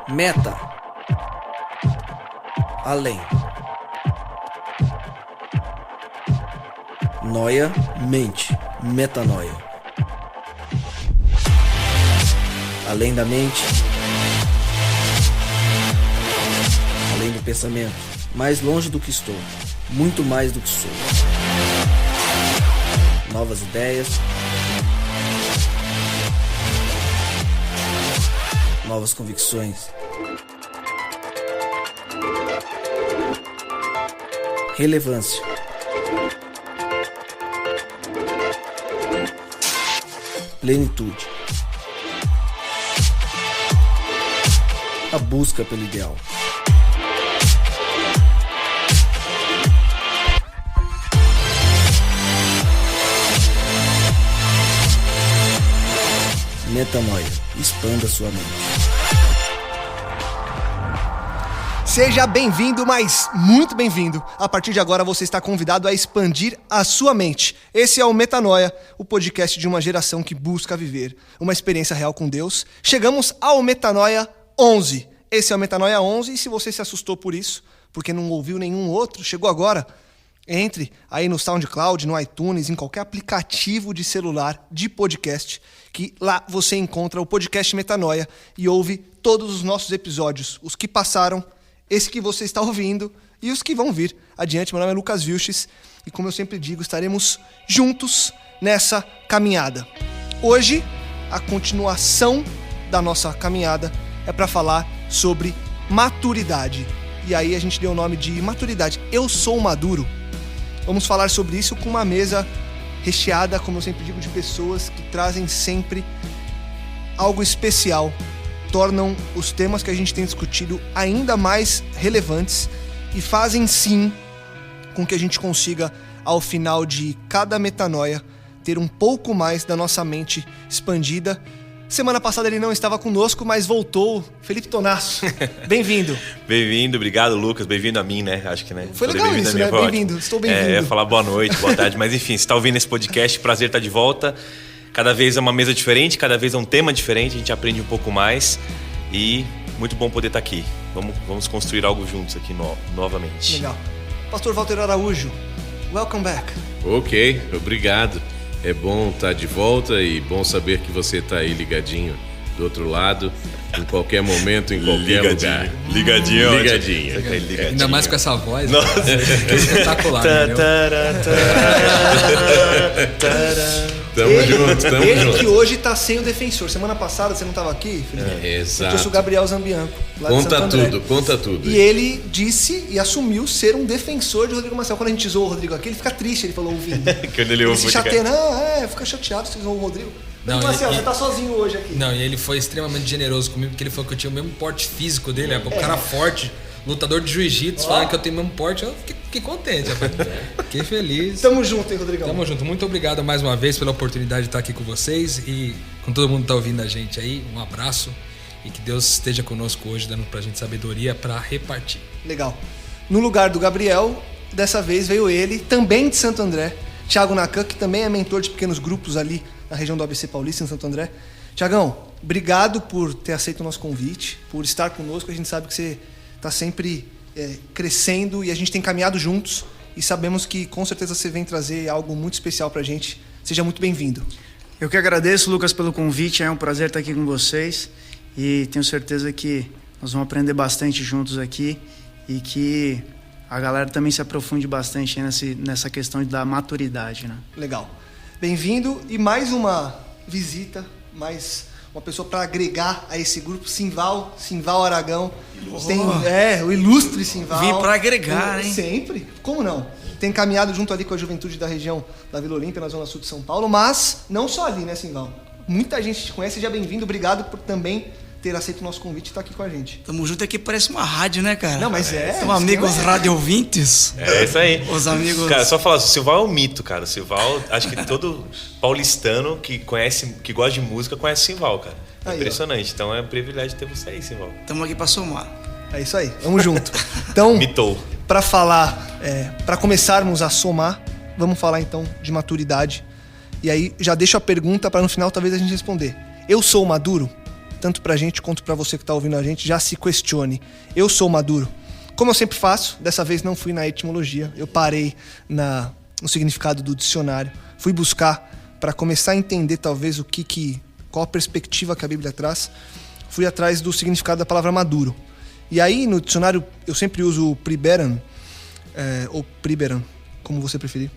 Meta. Além. Noia, mente. Metanoia. Além da mente. Além do pensamento. Mais longe do que estou. Muito mais do que sou. Novas ideias. Novas convicções. Relevância. Plenitude. A busca pelo ideal. Metanoia. Expanda sua mente. Seja bem-vindo, mas muito bem-vindo. A partir de agora você está convidado a expandir a sua mente. Esse é o Metanoia, o podcast de uma geração que busca viver uma experiência real com Deus. Chegamos ao Metanoia 11. Esse é o Metanoia 11 e se você se assustou por isso, porque não ouviu nenhum outro, chegou agora, entre aí no SoundCloud, no iTunes, em qualquer aplicativo de celular de podcast, que lá você encontra o podcast Metanoia e ouve todos os nossos episódios, os que passaram, esse que você está ouvindo e os que vão vir adiante. Meu nome é Lucas Vilches e, como eu sempre digo, estaremos juntos nessa caminhada. Hoje, a continuação da nossa caminhada é para falar sobre maturidade. E aí a gente deu o nome de maturidade. Eu sou maduro. Vamos falar sobre isso com uma mesa recheada, como eu sempre digo, de pessoas que trazem sempre algo especial. Tornam os temas que a gente tem discutido ainda mais relevantes e fazem sim com que a gente consiga, ao final de cada metanoia, ter um pouco mais da nossa mente expandida. Semana passada ele não estava conosco, mas voltou. Felipe Tonasso, bem-vindo. Bem-vindo, obrigado, Lucas. Bem-vindo a mim, né? Acho que, né? Foi legal isso, né? Bem-vindo, estou bem-vindo. Eu ia falar boa noite, boa tarde, mas enfim, você está ouvindo esse podcast, prazer estar de volta. Cada vez é uma mesa diferente, cada vez é um tema diferente, a gente aprende um pouco mais e muito bom poder estar aqui. Vamos construir algo juntos aqui novamente. Legal. Pastor Walter Araújo, welcome back. Ok, obrigado. É bom estar de volta e bom saber que você está aí ligadinho do outro lado, em qualquer momento, em qualquer lugar. Ligadinho. Ainda mais com essa voz. Nossa, que espetacular. Tamo junto. Ele que hoje tá sem o defensor. Semana passada você não estava aqui, Felipe? Exato. Eu trouxe o Gabriel Zambianco. Lá de Santo André. Conta tudo. E ele disse e assumiu ser um defensor de Rodrigo Marcel. Quando a gente zoou o Rodrigo aqui, ele fica triste, ele falou ouvindo. Quando ele se chateia, fica chateado se zoou o Rodrigo. Não, Marcel, você tá sozinho hoje aqui. Não, e ele foi extremamente generoso comigo, porque ele falou que eu tinha o mesmo porte físico dele, o cara forte, lutador de jiu-jitsu, falando que eu tenho o mesmo porte. Eu fiquei contente, rapaz. Fiquei feliz. Tamo junto, hein, Rodrigão? Tamo junto. Muito obrigado mais uma vez pela oportunidade de estar aqui com vocês e com todo mundo que tá ouvindo a gente aí. Um abraço e que Deus esteja conosco hoje, dando pra gente sabedoria pra repartir. Legal. No lugar do Gabriel, dessa vez veio ele, também de Santo André, Thiago Nakan, que também é mentor de pequenos grupos ali na região do ABC Paulista, em Santo André. Thiagão, obrigado por ter aceito o nosso convite, por estar conosco. A gente sabe que você está sempre crescendo e a gente tem caminhado juntos e sabemos que com certeza você vem trazer algo muito especial para a gente. Seja muito bem-vindo. Eu que agradeço, Lucas, pelo convite. É um prazer estar aqui com vocês e tenho certeza que nós vamos aprender bastante juntos aqui e que a galera também se aprofunde bastante nessa questão da maturidade, né? Legal. Bem-vindo e mais uma visita, mais uma pessoa para agregar a esse grupo, Simval Aragão. Tem, o ilustre Simval. Vim para agregar, hein? Sempre. Como não? Tem caminhado junto ali com a juventude da região da Vila Olímpia, na zona sul de São Paulo, mas não só ali, né, Simval? Muita gente te conhece, seja bem-vindo. Obrigado por também ter aceito o nosso convite e estar aqui com a gente. Tamo junto aqui, parece uma rádio, né, cara? Não, mas São amigos radio-ouvintes. É isso aí. Os amigos... Cara, só falar, o Simval é um mito, cara. O Simval, acho que todo paulistano que conhece, que gosta de música, conhece o Simval, cara. É impressionante. Então é um privilégio ter você aí, Simval. Tamo aqui pra somar. É isso aí, vamos junto. Então, mitou. Pra falar, pra começarmos a somar, vamos falar então de maturidade. E aí já deixo a pergunta para no final talvez a gente responder. Eu sou maduro? tanto pra gente quanto pra você que tá ouvindo a gente, já se questione. Eu sou maduro. Como eu sempre faço, dessa vez não fui na etimologia, eu parei no significado do dicionário, fui buscar para começar a entender talvez qual a perspectiva que a Bíblia traz, fui atrás do significado da palavra maduro. E aí no dicionário eu sempre uso o Priberan, ou Priberan, como você preferir.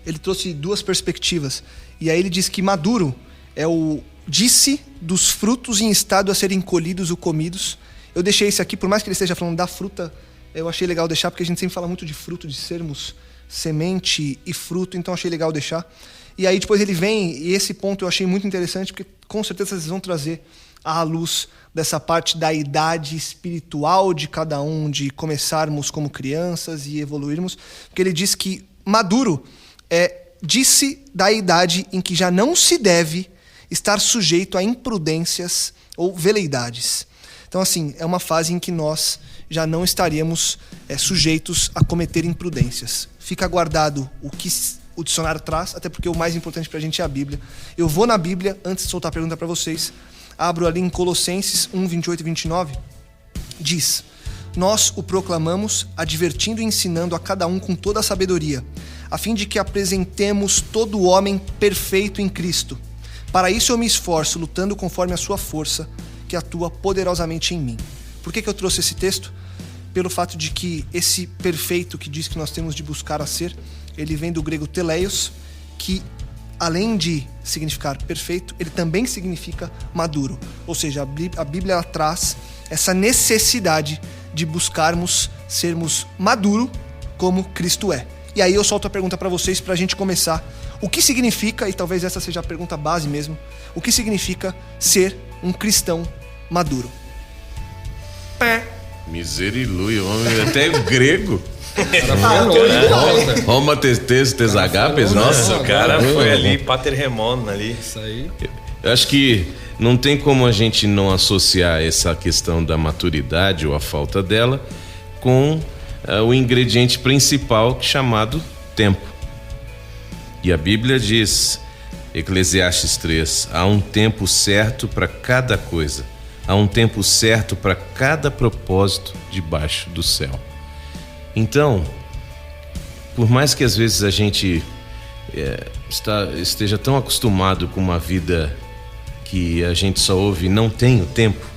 Ele trouxe duas perspectivas, e aí ele diz que maduro é o disse dos frutos em estado a serem colhidos ou comidos. Eu deixei esse aqui, por mais que ele esteja falando da fruta, eu achei legal deixar, porque a gente sempre fala muito de fruto, de sermos semente e fruto, então achei legal deixar. E aí depois ele vem, e esse ponto eu achei muito interessante, porque com certeza vocês vão trazer à luz dessa parte da idade espiritual de cada um, de começarmos como crianças e evoluirmos, porque ele diz que maduro disse da idade em que já não se deve estar sujeito a imprudências ou veleidades. Então, assim, é uma fase em que nós já não estaríamos sujeitos a cometer imprudências. Fica guardado o que o dicionário traz, até porque o mais importante pra gente é a Bíblia. Eu vou na Bíblia, antes de soltar a pergunta para vocês, abro ali em Colossenses 1, 28 e 29, diz: nós o proclamamos, advertindo e ensinando a cada um com toda a sabedoria, a fim de que apresentemos todo o homem perfeito em Cristo. Para isso eu me esforço, lutando conforme a sua força, que atua poderosamente em mim. Por que eu trouxe esse texto? Pelo fato de que esse perfeito que diz que nós temos de buscar a ser, ele vem do grego teleios, que além de significar perfeito, ele também significa maduro. Ou seja, a Bíblia ela traz essa necessidade de buscarmos sermos maduro como Cristo é. E aí eu solto a pergunta para vocês, para a gente começar. O que significa, e talvez essa seja a pergunta base mesmo, o que significa ser um cristão maduro? Misericórdia, homem, até grego. Roma. Roma testes agapes, nossa. O cara foi ali, pater remon ali. Isso aí. Eu acho que não tem como a gente não associar essa questão da maturidade ou a falta dela com o ingrediente principal chamado tempo. E a Bíblia diz, Eclesiastes 3, há um tempo certo para cada coisa, há um tempo certo para cada propósito debaixo do céu. Então, por mais que às vezes a gente esteja tão acostumado com uma vida que a gente só ouve não tenho tempo,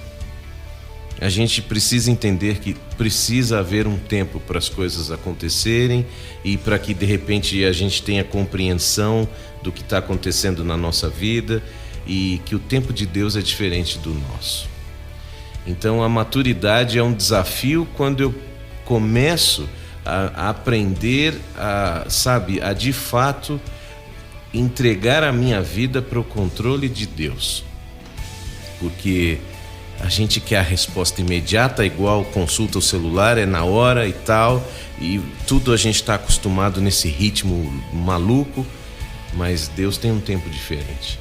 a gente precisa entender que precisa haver um tempo para as coisas acontecerem e para que de repente a gente tenha compreensão do que está acontecendo na nossa vida e que o tempo de Deus é diferente do nosso. Então a maturidade é um desafio quando eu começo a aprender a de fato entregar a minha vida para o controle de Deus. Porque a gente quer a resposta imediata, igual consulta o celular, é na hora e tal, e tudo a gente está acostumado nesse ritmo maluco, mas Deus tem um tempo diferente.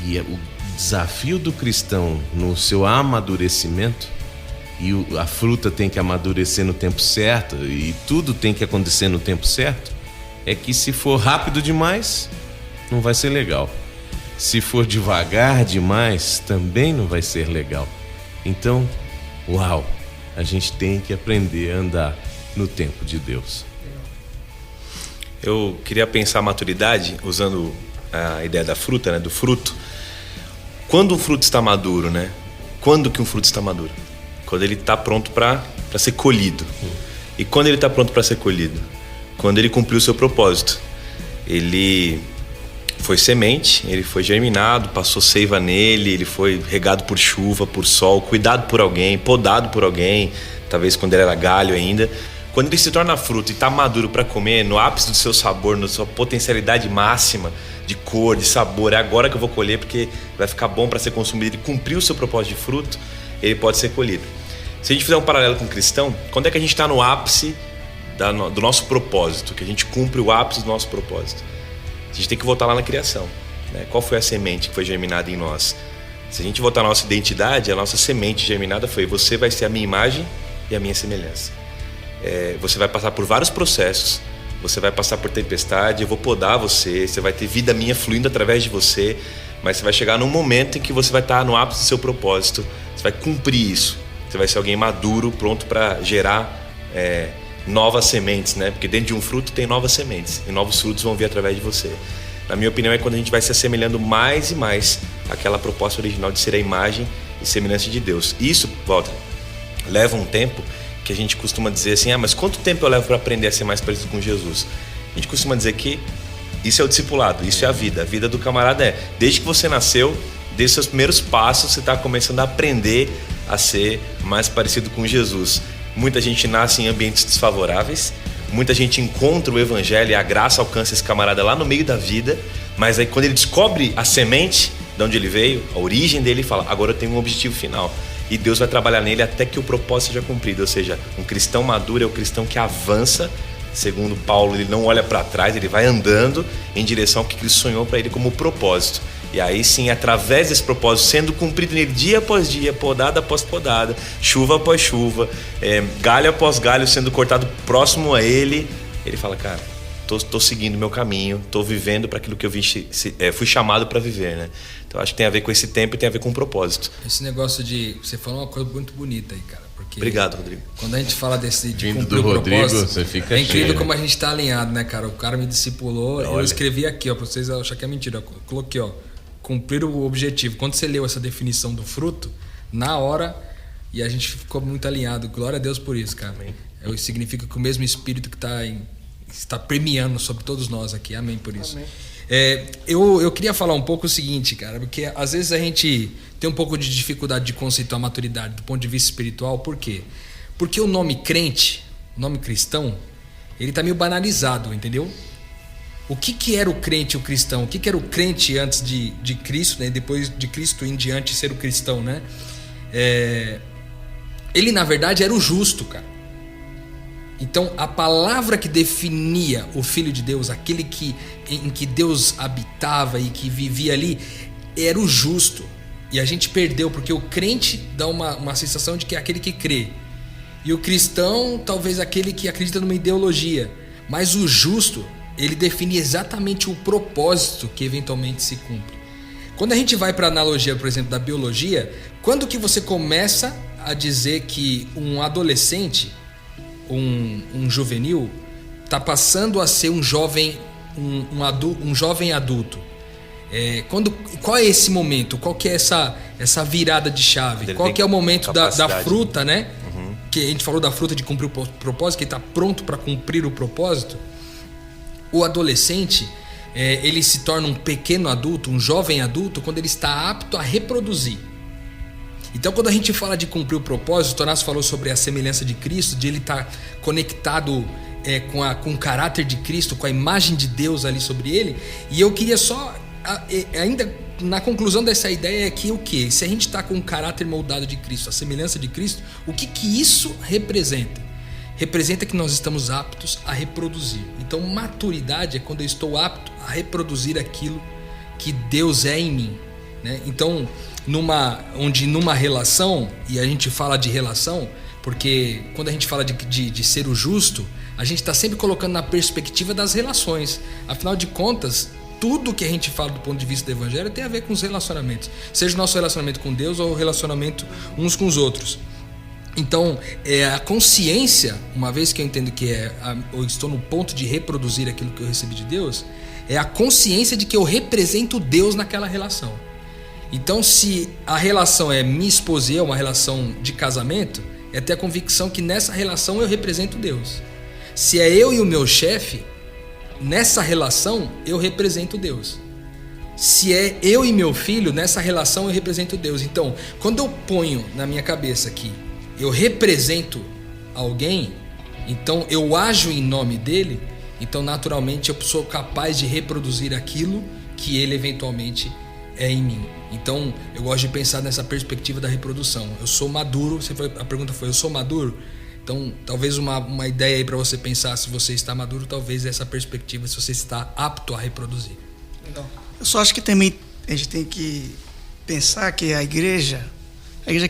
E o desafio do cristão no seu amadurecimento, e a fruta tem que amadurecer no tempo certo, e tudo tem que acontecer no tempo certo, é que se for rápido demais, não vai ser legal. Se for devagar demais, também não vai ser legal. Então, a gente tem que aprender a andar no tempo de Deus. Eu queria pensar a maturidade usando a ideia da fruta, né, do fruto. Quando um fruto está maduro, né? Quando que um fruto está maduro? Quando ele está pronto para ser colhido. E quando ele está pronto para ser colhido? Quando ele cumpriu o seu propósito. Ele foi semente, ele foi germinado, passou seiva nele, ele foi regado por chuva, por sol, cuidado por alguém, podado por alguém, talvez quando ele era galho ainda. Quando ele se torna fruto e está maduro para comer, no ápice do seu sabor, na sua potencialidade máxima de cor, de sabor, é agora que eu vou colher porque vai ficar bom para ser consumido. Ele cumpriu o seu propósito de fruto, ele pode ser colhido. Se a gente fizer um paralelo com o cristão, quando é que a gente está no ápice do nosso propósito, que a gente cumpre o ápice do nosso propósito? A gente tem que voltar lá na criação, né? Qual foi a semente que foi germinada em nós? Se a gente voltar na nossa identidade, a nossa semente germinada foi: você vai ser a minha imagem e a minha semelhança. Você vai passar por vários processos você vai passar por tempestade, eu vou podar você, você vai ter vida minha fluindo através de você, mas você vai chegar num momento em que você vai estar no ápice do seu propósito, você vai cumprir isso, você vai ser alguém maduro, pronto para gerar novas sementes, né? Porque dentro de um fruto tem novas sementes e novos frutos vão vir através de você. Na minha opinião, é quando a gente vai se assemelhando mais e mais àquela proposta original de ser a imagem e semelhança de Deus. Isso, Walter, leva um tempo que a gente costuma dizer assim, mas quanto tempo eu levo para aprender a ser mais parecido com Jesus? A gente costuma dizer que isso é o discipulado, isso é a vida do camarada desde que você nasceu, desde seus primeiros passos, você está começando a aprender a ser mais parecido com Jesus. Muita gente nasce em ambientes desfavoráveis, muita gente encontra o evangelho e a graça alcança esse camarada lá no meio da vida, mas aí quando ele descobre a semente de onde ele veio, a origem dele, ele fala, agora eu tenho um objetivo final. E Deus vai trabalhar nele até que o propósito seja cumprido. Ou seja, um cristão maduro é o cristão que avança. Segundo Paulo, ele não olha para trás, ele vai andando em direção ao que Cristo sonhou para ele como propósito. E aí sim, através desse propósito, sendo cumprido nele dia após dia, podada após podada, chuva após chuva, galho após galho sendo cortado próximo a ele, ele fala, cara, tô seguindo o meu caminho, tô vivendo para aquilo que eu fui chamado para viver, né? Então acho que tem a ver com esse tempo e tem a ver com o propósito. Esse negócio de... Você falou uma coisa muito bonita aí, cara. Porque obrigado, Rodrigo. Quando a gente fala de Vindo cumprir do o Rodrigo, propósito, você fica é incrível cheio, como a gente tá alinhado, né, cara? O cara me discipulou, eu escrevi aqui, ó, pra vocês acharem que é mentira. Eu coloquei, ó, cumprir o objetivo. Quando você leu essa definição do fruto, na hora, e a gente ficou muito alinhado. Glória a Deus por isso, cara. Amém. Significa que o mesmo Espírito que está permeando sobre todos nós aqui. Amém por isso. Amém. Eu queria falar um pouco o seguinte, cara, porque às vezes a gente tem um pouco de dificuldade de conceituar a maturidade do ponto de vista espiritual. Por quê? Porque o nome crente, o nome cristão, ele tá meio banalizado, entendeu? O que era o crente e o cristão? O que era o crente antes de Cristo, né? Depois de Cristo em diante ser o cristão, né? Ele na verdade era o justo, cara. Então, a palavra que definia o Filho de Deus, aquele em que Deus habitava e que vivia ali, era o justo. E a gente perdeu, porque o crente dá uma sensação de que é aquele que crê. E o cristão, talvez aquele que acredita numa ideologia. Mas o justo, ele define exatamente o propósito que eventualmente se cumpre. Quando a gente vai para a analogia, por exemplo, da biologia, quando que você começa a dizer que um adolescente... Um juvenil está passando a ser um jovem adulto. Qual é esse momento? Qual que é essa virada de chave? Qual que é o momento da fruta, né? Uhum. Que a gente falou da fruta de cumprir o propósito, que está pronto para cumprir o propósito. O adolescente, ele se torna um pequeno adulto, um jovem adulto, quando ele está apto a reproduzir. Então, quando a gente fala de cumprir o propósito, o Tonás falou sobre a semelhança de Cristo, de ele estar conectado com o caráter de Cristo, com a imagem de Deus ali sobre ele. E eu queria só, ainda na conclusão dessa ideia, é que o quê? Se a gente está com o caráter moldado de Cristo, a semelhança de Cristo, o que isso representa? Representa que nós estamos aptos a reproduzir. Então, maturidade é quando eu estou apto a reproduzir aquilo que Deus é em mim, né? Então, numa relação, e a gente fala de relação, porque quando a gente fala de ser o justo, a gente está sempre colocando na perspectiva das relações. Afinal de contas, tudo que a gente fala do ponto de vista do evangelho tem a ver com os relacionamentos, seja o nosso relacionamento com Deus ou o relacionamento uns com os outros. Então, a consciência, uma vez que eu entendo que eu estou no ponto de reproduzir aquilo que eu recebi de Deus, é a consciência de que eu represento Deus naquela relação. Então, se a relação é minha esposa e eu, uma relação de casamento, é ter a convicção que nessa relação eu represento Deus. Se é eu e o meu chefe, nessa relação eu represento Deus. Se é eu e meu filho, nessa relação eu represento Deus. Então, quando eu ponho na minha cabeça que eu represento alguém, então eu ajo em nome dele, então naturalmente eu sou capaz de reproduzir aquilo que ele eventualmente é em mim. Então eu gosto de pensar nessa perspectiva da reprodução. Eu sou maduro, a pergunta foi, eu sou maduro? Então talvez uma ideia aí para você pensar se você está maduro, talvez essa perspectiva, se você está apto a reproduzir. Legal. Eu só acho que também a gente tem que pensar que a igreja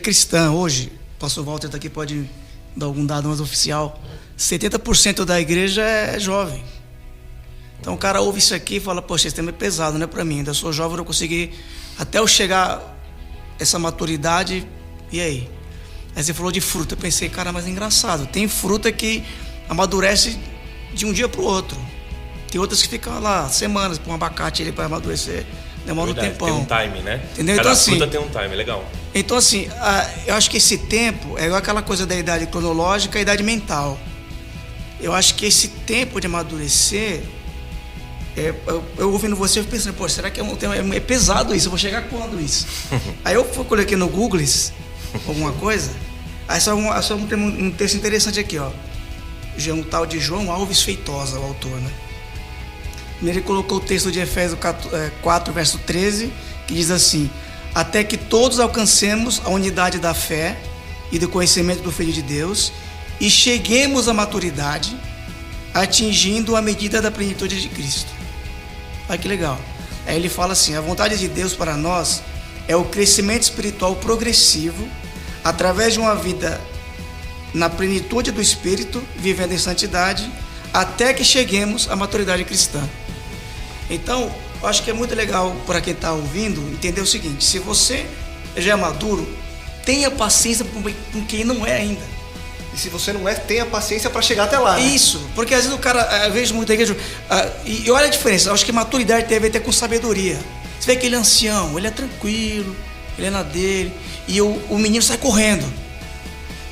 cristã hoje, o pastor Walter está aqui, pode dar algum dado mais oficial, 70% da igreja é jovem. Então o cara ouve isso aqui e fala, poxa, esse tema é pesado, não é pra mim, ainda sou jovem, não consegui, até eu chegar essa maturidade, e aí? Aí você falou de fruta, eu pensei, cara, mas é engraçado, tem fruta que amadurece de um dia pro outro, tem outras que ficam lá semanas, para um abacate ele para amadurecer, demora um tempão. Tem um time, né? Entendeu? Cada então, fruta assim, tem um time, legal. Então assim, eu acho que esse tempo é igual aquela coisa da idade cronológica e a idade mental. Eu acho que esse tempo de amadurecer, eu ouvindo você, eu pensando, pô, será que é pesado isso? Eu vou chegar quando isso? Aí eu coloquei no Google alguma coisa, aí só um texto interessante aqui, ó. Um tal de João Alves Feitosa, o autor, né? Ele colocou o texto de Efésios 4, verso 13, que diz assim: até que todos alcancemos a unidade da fé e do conhecimento do Filho de Deus e cheguemos à maturidade, atingindo a medida da plenitude de Cristo. Olha que legal. Aí ele fala assim: a vontade de Deus para nós é o crescimento espiritual progressivo através de uma vida na plenitude do Espírito, vivendo em santidade, até que cheguemos à maturidade cristã. Então, eu acho que é muito legal para quem está ouvindo entender o seguinte: se você já é maduro, tenha paciência com quem não é ainda. E se você não é, tenha paciência para chegar até lá. Né? Isso, porque às vezes o cara, eu vejo muita igreja, e olha a diferença, eu acho que maturidade tem a ver até com sabedoria. Você vê aquele ancião, ele é tranquilo, ele é na dele, e o menino sai correndo.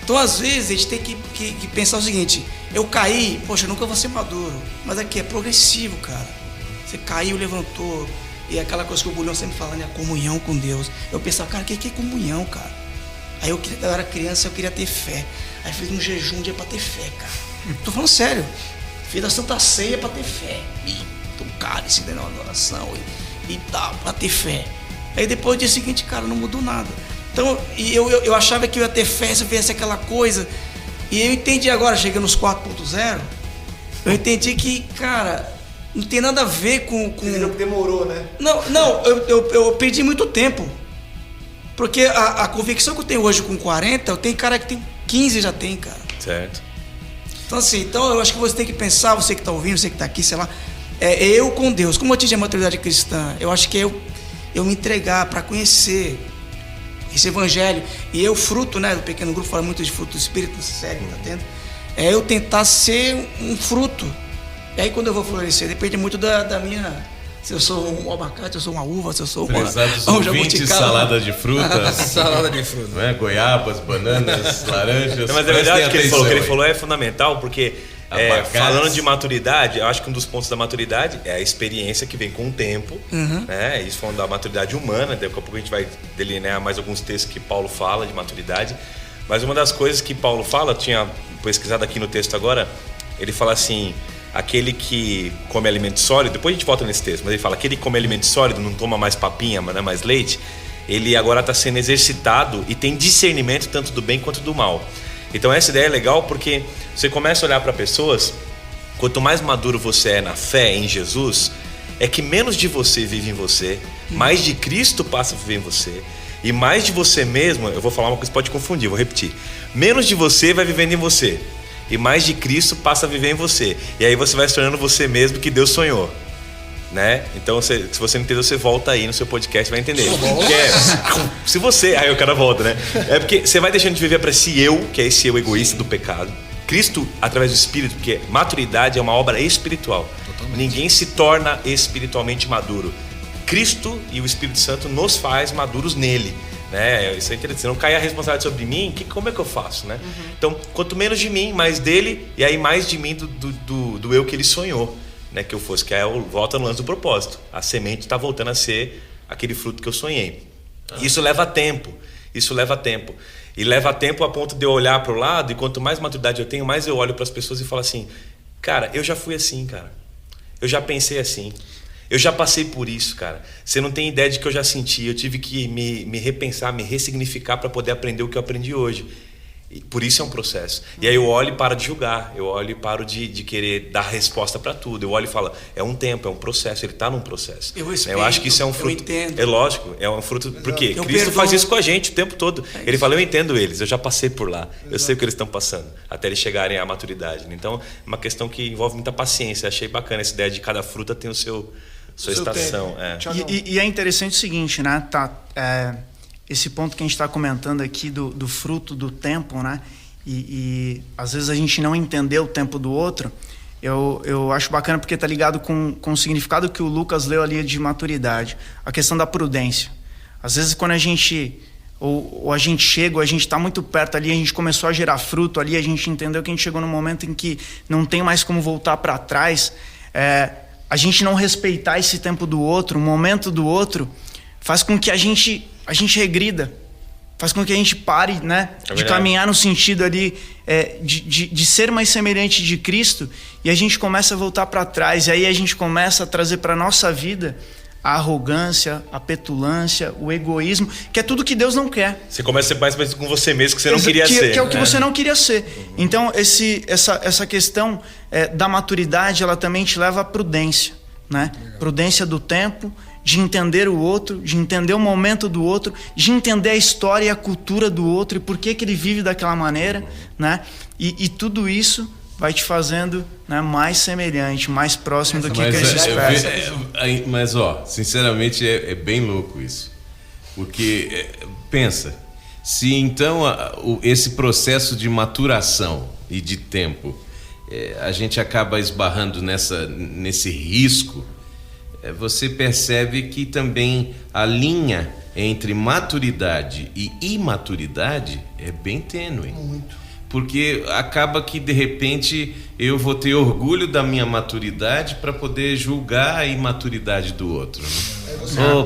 Então, às vezes, a gente tem que pensar o seguinte: eu caí, poxa, eu nunca vou ser maduro. Mas aqui é progressivo, cara. Você caiu, levantou. E é aquela coisa que o Bulhão sempre fala, né? A comunhão com Deus. Eu pensava, cara, o que é comunhão, cara? Aí eu era criança, eu queria ter fé. Aí fiz um jejum um dia pra ter fé, cara. Tô falando sério. Fiz a Santa Ceia pra ter fé. E um cálice dando uma adoração e tal, pra ter fé. Aí depois, no dia seguinte, cara, não mudou nada. Então, eu achava que eu ia ter fé se eu fizesse aquela coisa. E eu entendi agora, chegando nos 4.0, eu entendi que, cara, não tem nada a ver com... Você viu que demorou, né? Não, eu perdi muito tempo. Porque a convicção que eu tenho hoje com 40, eu tenho cara que tem 15 já tem, cara. Certo. Então assim, eu acho que você tem que pensar, você que está ouvindo, você que está aqui, sei lá, eu com Deus. Como eu atingi a maturidade cristã? Eu acho que eu me entregar para conhecer esse evangelho, e fruto, né, do pequeno grupo fala muito de fruto do Espírito, sério, tá tendo? É eu tentar ser um fruto. E aí quando eu vou florescer, depende muito da minha... Se eu sou um abacate, se eu sou uma uva, se eu sou Prezados um ouvintes, salada de frutas. Salada de frutas. Né? Goiabas, bananas, laranjas. Não, mas é verdade que ele falou é fundamental, porque falando de maturidade, eu acho que um dos pontos da maturidade é a experiência que vem com o tempo. Né? Isso falando da maturidade humana, daqui a pouco a gente vai delinear mais alguns textos que Paulo fala de maturidade. Mas uma das coisas que Paulo fala, eu tinha pesquisado aqui no texto agora, ele fala assim: aquele que come alimento sólido, depois a gente volta nesse texto, mas ele fala: aquele que come alimento sólido, não toma mais papinha, não é mais leite, ele agora está sendo exercitado e tem discernimento tanto do bem quanto do mal. Então essa ideia é legal porque você começa a olhar para pessoas, quanto mais maduro você é na fé em Jesus, é que menos de você vive em você, mais de Cristo passa a viver em você, e mais de você mesmo, eu vou falar uma coisa que pode confundir, vou repetir, menos de você vai vivendo em você, e mais de Cristo passa a viver em você. E aí você vai se tornando você mesmo que Deus sonhou, né? Então, se você não entendeu, você volta aí no seu podcast e vai entender. Se você... Aí o cara volta, né? É porque você vai deixando de viver para esse eu, que é esse eu egoísta do pecado. Cristo, através do Espírito, porque maturidade é uma obra espiritual. Totalmente. Ninguém se torna espiritualmente maduro. Cristo e o Espírito Santo nos faz maduros nele. Né? Isso é interessante. Se não cair a responsabilidade sobre mim, como é que eu faço, né? Então, quanto menos de mim, mais dele, e aí mais de mim do eu que ele sonhou, né? Que eu fosse, que é volta no lance do propósito. A semente está voltando a ser aquele fruto que eu sonhei. Isso leva tempo. E leva tempo a ponto de eu olhar para o lado, e quanto mais maturidade eu tenho, mais eu olho para as pessoas e falo assim: cara, eu já fui assim, cara. Eu já pensei assim. Eu já passei por isso, cara. Você não tem ideia de que eu já senti. Eu tive que me repensar, me ressignificar para poder aprender o que eu aprendi hoje. E por isso é um processo. E aí eu olho e paro de julgar, eu olho e paro de querer dar resposta para tudo. Eu olho e falo, é um tempo, é um processo, ele está num processo. Eu respeito, eu acho que isso é um fruto. Eu entendo. É lógico, é um fruto. Porque Eu Cristo perdoo. faz isso com a gente o tempo todo. Ele fala, eu entendo eles, eu já passei por lá, eu sei o que eles estão passando, até eles chegarem à maturidade. Então, é uma questão que envolve muita paciência. Achei bacana essa ideia de cada fruta tem sua estação. E é interessante o seguinte, né? Esse ponto que a gente está comentando aqui do fruto do tempo, né? E às vezes a gente não entendeu o tempo do outro. Eu acho bacana porque está ligado com o significado que o Lucas leu ali de maturidade, a questão da prudência. Às vezes quando a gente ou a gente chega, ou a gente está muito perto ali, a gente começou a gerar fruto ali, a gente entendeu que a gente chegou num momento em que não tem mais como voltar para trás. A gente não respeitar esse tempo do outro, o momento do outro, faz com que a gente regrida, faz com que a gente pare, né, de caminhar no sentido ali de ser mais semelhante de Cristo, e a gente começa a voltar para trás, e aí a gente começa a trazer para a nossa vida a arrogância, a petulância, o egoísmo, que é tudo que Deus não quer. Você começa a ser mais parecido com você mesmo, que você não queria ser. Que é o que você não queria ser. Então, essa questão da maturidade, ela também te leva à prudência, né? Prudência do tempo, de entender o outro, de entender o momento do outro, de entender a história e a cultura do outro e por que ele vive daquela maneira, né? E tudo isso vai te fazendo, né, mais semelhante, mais próximo do que Cristo espera. Mas, sinceramente, é bem louco isso. Porque, pensa, se então esse processo de maturação e de tempo, a gente acaba esbarrando nesse risco, você percebe que também a linha entre maturidade e imaturidade é bem tênue. Muito. Porque acaba que, de repente, eu vou ter orgulho da minha maturidade para poder julgar a imaturidade do outro.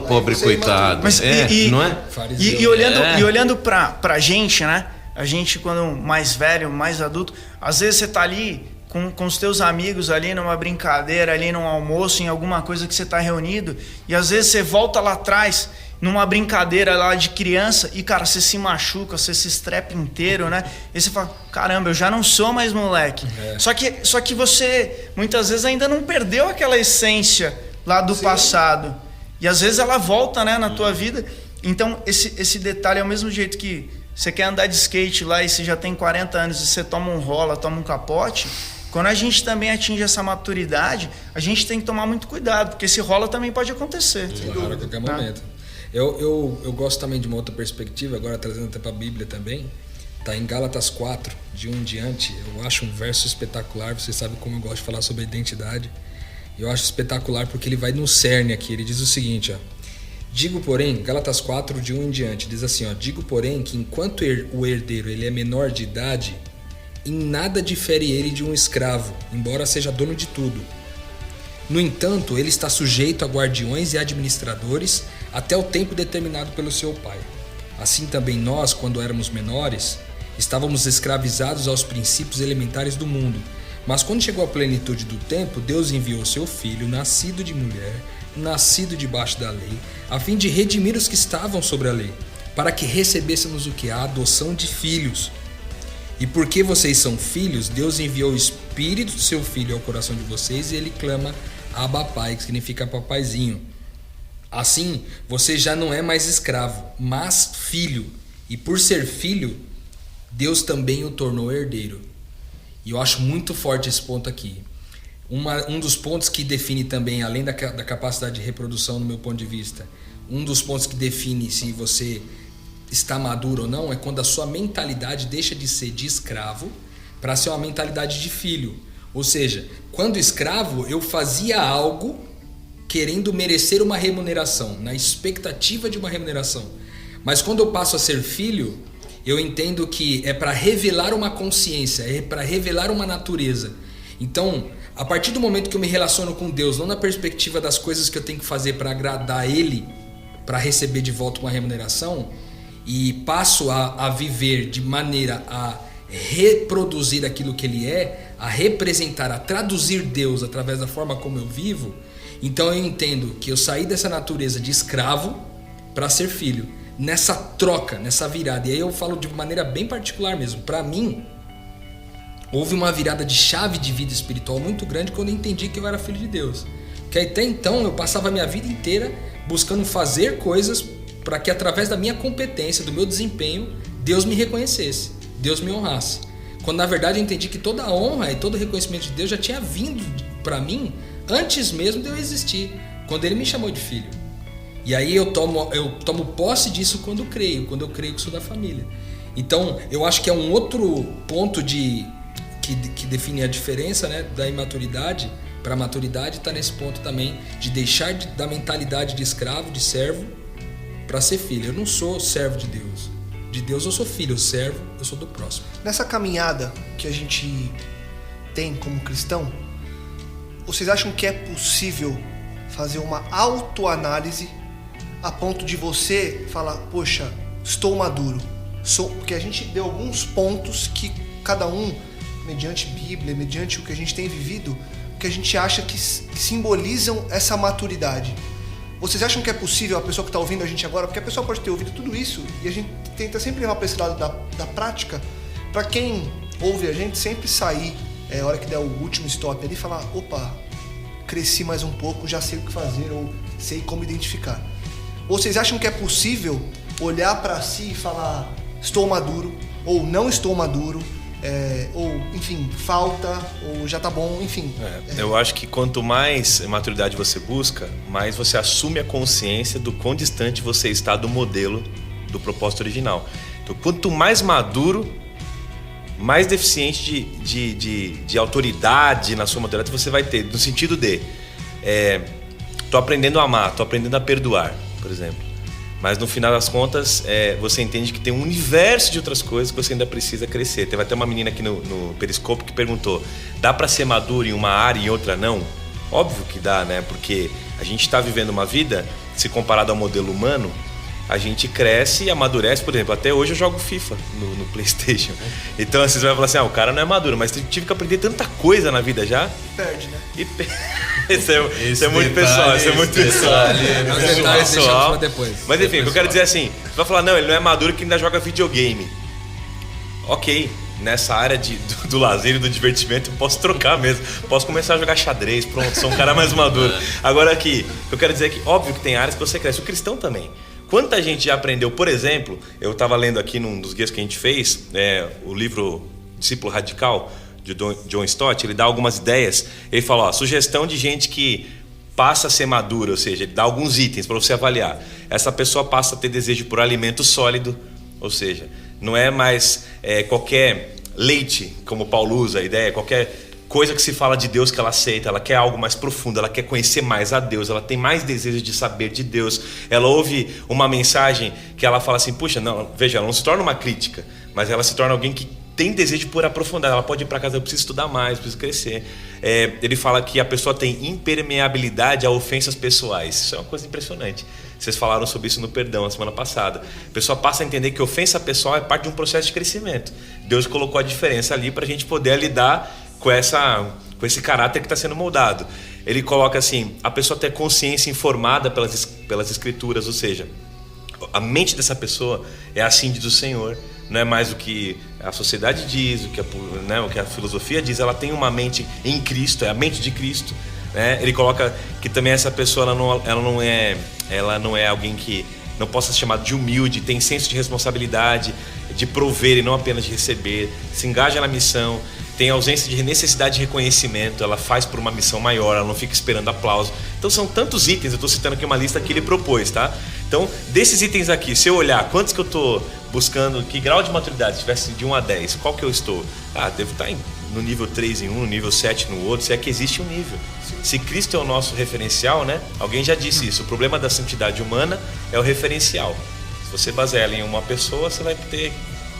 Pobre coitado. Mas, não é? E olhando para a gente, né? A gente, quando mais velho, mais adulto, às vezes você tá ali com os teus amigos ali numa brincadeira, ali num almoço, em alguma coisa que você está reunido, e às vezes você volta lá atrás numa brincadeira lá de criança e, cara, você se machuca, você se estrepa inteiro, né? E você fala, caramba, eu já não sou mais moleque. Só que você, muitas vezes, ainda não perdeu aquela essência lá do passado. E às vezes ela volta, né, na tua vida. Então, esse detalhe é o mesmo jeito que você quer andar de skate lá e você já tem 40 anos e você toma um rola, toma um capote. Quando a gente também atinge essa maturidade, a gente tem que tomar muito cuidado, porque esse rola também pode acontecer. Claro, a qualquer momento. Eu gosto também de uma outra perspectiva, agora trazendo até para a Bíblia também. Está em Gálatas 4, de 1 em diante. Eu acho um verso espetacular. Você sabe como eu gosto de falar sobre a identidade. Eu acho espetacular porque ele vai no cerne aqui. Ele diz o seguinte, digo, porém, Gálatas 4, de 1 em diante, diz assim, digo, porém, que enquanto o herdeiro ele é menor de idade, em nada difere ele de um escravo, embora seja dono de tudo. No entanto, ele está sujeito a guardiões e administradores até o tempo determinado pelo seu pai. Assim também nós, quando éramos menores, estávamos escravizados aos princípios elementares do mundo. Mas quando chegou a plenitude do tempo, Deus enviou seu Filho, nascido de mulher, nascido debaixo da lei, a fim de redimir os que estavam sobre a lei, para que recebêssemos o que? A adoção de filhos. E porque vocês são filhos, Deus enviou o Espírito do seu Filho ao coração de vocês e ele clama Abba Pai, que significa papaizinho. Assim, você já não é mais escravo, mas filho. E por ser filho, Deus também o tornou herdeiro. E eu acho muito forte esse ponto aqui. Um dos pontos que define também, além da capacidade de reprodução, no meu ponto de vista, um dos pontos que define se você está maduro ou não é quando a sua mentalidade deixa de ser de escravo para ser uma mentalidade de filho. Ou seja, quando escravo, eu fazia algo querendo merecer uma remuneração, na expectativa de uma remuneração. Mas quando eu passo a ser filho, eu entendo que é para revelar uma consciência, é para revelar uma natureza. Então, a partir do momento que eu me relaciono com Deus, não na perspectiva das coisas que eu tenho que fazer para agradar Ele, para receber de volta uma remuneração, e passo a viver de maneira a reproduzir aquilo que Ele é, a representar, a traduzir Deus através da forma como eu vivo, então eu entendo que eu saí dessa natureza de escravo para ser filho. nessa troca, nessa virada. E aí eu falo de maneira bem particular mesmo. Para mim, houve uma virada de chave de vida espiritual muito grande quando eu entendi que eu era filho de Deus. Porque até então eu passava a minha vida inteira buscando fazer coisas para que através da minha competência, do meu desempenho, Deus me reconhecesse, Deus me honrasse. Quando na verdade eu entendi que toda a honra e todo o reconhecimento de Deus já tinha vindo para mim antes mesmo de eu existir, quando Ele me chamou de filho. E aí eu tomo posse disso quando eu creio que sou da família. Então eu acho que é um outro ponto que define a diferença, né, da imaturidade para a maturidade, está nesse ponto também de deixar da mentalidade de escravo, de servo, para ser filho. Eu não sou servo de Deus. De Deus eu sou filho, eu servo, eu sou do próximo. Nessa caminhada que a gente tem como cristão, vocês acham que é possível fazer uma autoanálise a ponto de você falar, poxa, estou maduro? Porque a gente deu alguns pontos que cada um, mediante Bíblia, mediante o que a gente tem vivido, que a gente acha que simbolizam essa maturidade. Vocês acham que é possível a pessoa que está ouvindo a gente agora, porque a pessoa pode ter ouvido tudo isso e a gente tenta sempre levar para esse lado da prática, para quem ouve a gente sempre sair, a hora que der o último stop ali, e falar, opa, cresci mais um pouco, já sei o que fazer ou sei como identificar. Vocês acham que é possível olhar para si e falar, estou maduro ou não estou maduro, ou enfim, falta, ou já tá bom, enfim. Eu acho que quanto mais maturidade você busca, mais você assume a consciência do quão distante você está do modelo do propósito original. Então, quanto mais maduro, mais deficiente de autoridade na sua maturidade você vai ter, no sentido de tô aprendendo a amar, tô aprendendo a perdoar, por exemplo. Mas no final das contas, você entende que tem um universo de outras coisas que você ainda precisa crescer. Teve até uma menina aqui no Periscope que perguntou, dá para ser maduro em uma área e em outra não? Óbvio que dá, né? Porque a gente está vivendo uma vida, se comparado ao modelo humano, a gente cresce e amadurece. Por exemplo, até hoje eu jogo FIFA no PlayStation. Então assim, você vai falar assim, o cara não é maduro, mas tive que aprender tanta coisa na vida já. Perde, né? Isso é muito pessoal, isso é muito pessoal. Os detalhes deixamos pra depois. Mas enfim, eu quero dizer assim, você vai falar, não, ele não é maduro que ainda joga videogame. Ok, nessa área do lazer e do divertimento eu posso trocar mesmo. Posso começar a jogar xadrez, pronto, sou um cara mais maduro. Agora aqui, eu quero dizer que óbvio que tem áreas que você cresce, o cristão também. Quanta gente já aprendeu, por exemplo, eu estava lendo aqui num dos guias que a gente fez, o livro Discípulo Radical, de John Stott, ele dá algumas ideias. Ele fala, sugestão de gente que passa a ser madura, ou seja, ele dá alguns itens para você avaliar. Essa pessoa passa a ter desejo por alimento sólido, ou seja, não é mais qualquer leite, como Paulo usa a ideia, qualquer coisa que se fala de Deus que ela aceita, ela quer algo mais profundo, ela quer conhecer mais a Deus, ela tem mais desejo de saber de Deus. Ela ouve uma mensagem que ela fala assim, puxa, não, veja, ela não se torna uma crítica, mas ela se torna alguém que tem desejo por aprofundar. Ela pode ir para casa, eu preciso estudar mais, preciso crescer. Ele fala que a pessoa tem impermeabilidade a ofensas pessoais. Isso é uma coisa impressionante. Vocês falaram sobre isso no perdão, a semana passada. A pessoa passa a entender que ofensa pessoal é parte de um processo de crescimento. Deus colocou a diferença ali para a gente poder lidar com esse caráter que está sendo moldado. Ele coloca assim, a pessoa ter consciência informada pelas escrituras, ou seja, a mente dessa pessoa é assim diz o Senhor, não é mais o que a sociedade diz, o que a filosofia diz, ela tem uma mente em Cristo, é a mente de Cristo, né? Ele coloca que também essa pessoa ela não é alguém que não possa ser chamado de humilde, tem senso de responsabilidade, de prover e não apenas de receber, se engaja na missão, tem ausência de necessidade de reconhecimento, ela faz por uma missão maior, ela não fica esperando aplauso. Então são tantos itens, eu estou citando aqui uma lista que ele propôs, tá? Então, desses itens aqui, se eu olhar quantos que eu estou buscando, que grau de maturidade, se tivesse de 1 a 10, qual que eu estou? Devo estar no nível 3 em um, no nível 7 no outro, se é que existe um nível. Se Cristo é o nosso referencial, né? Alguém já disse isso, o problema da santidade humana é o referencial. Se você baseia ela em uma pessoa, você vai ter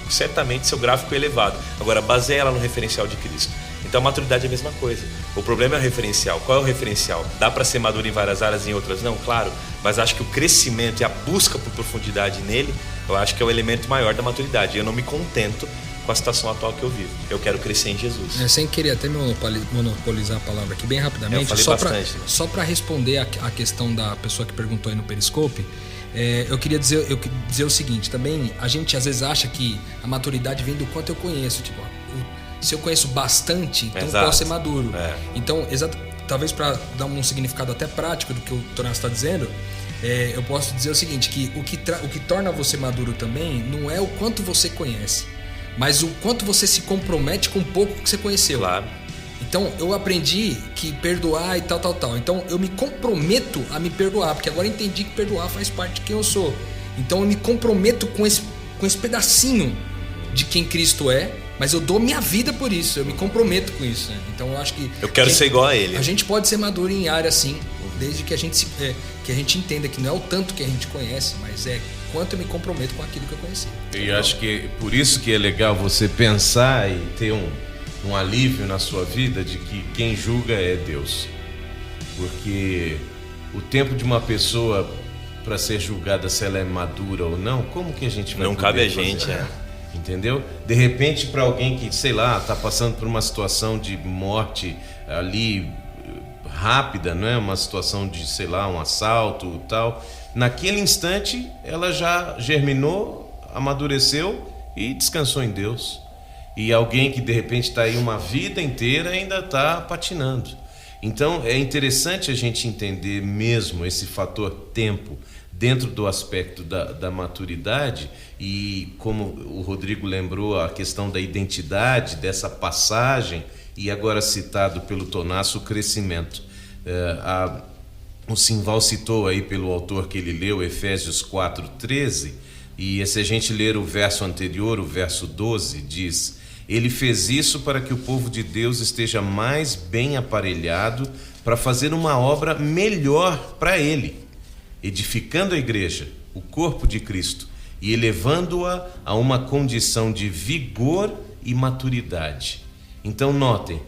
certamente seu gráfico elevado. Agora, baseia ela no referencial de Cristo. Então a maturidade é a mesma coisa. O problema é o referencial. Qual é o referencial? Dá para ser maduro em várias áreas e em outras não? Claro. Mas acho que o crescimento e a busca por profundidade nele, eu acho que é o elemento maior da maturidade. Eu não me contento com a situação atual que eu vivo. Eu quero crescer em Jesus. Sem querer até monopolizar a palavra aqui bem rapidamente, eu falei bastante. Só para responder a questão da pessoa que perguntou aí no Periscope, eu queria dizer o seguinte, também a gente às vezes acha que a maturidade vem do quanto eu conheço, tipo, se eu conheço bastante, então eu posso ser maduro. Então, talvez para dar um significado até prático do que o Tonás está dizendo, eu posso dizer o seguinte, que o que torna você maduro também não é o quanto você conhece, mas o quanto você se compromete com o pouco que você conheceu. Claro. Então, eu aprendi que perdoar e tal. Então, eu me comprometo a me perdoar, porque agora eu entendi que perdoar faz parte de quem eu sou. Então, eu me comprometo com esse pedacinho de quem Cristo é, mas eu dou minha vida por isso, eu me comprometo com isso, né? Então, eu acho que... Eu quero ser igual a ele. A gente pode ser maduro em área, sim, desde que a gente entenda que não é o tanto que a gente conhece, mas é quanto eu me comprometo com aquilo que eu conheci. E eu acho que por isso que é legal você pensar e ter um alívio na sua vida de que quem julga é Deus. Porque o tempo de uma pessoa para ser julgada se ela é madura ou não, como que a gente vai Não cabe a fazer? gente, Entendeu? De repente, para alguém que, sei lá, está passando por uma situação de morte ali rápida, não é? Uma situação de, sei lá, um assalto e tal, naquele instante ela já germinou, amadureceu e descansou em Deus. E alguém que de repente está aí uma vida inteira ainda está patinando. Então é interessante a gente entender mesmo esse fator tempo dentro do aspecto da maturidade, e como o Rodrigo lembrou, a questão da identidade, dessa passagem, e agora citado pelo Tonás, o crescimento. O Simval citou aí pelo autor que ele leu, Efésios 4:13, e se a gente ler o verso anterior, o verso 12, diz: ele fez isso para que o povo de Deus esteja mais bem aparelhado para fazer uma obra melhor para ele, edificando a igreja, o corpo de Cristo, e elevando-a a uma condição de vigor e maturidade. Então notem,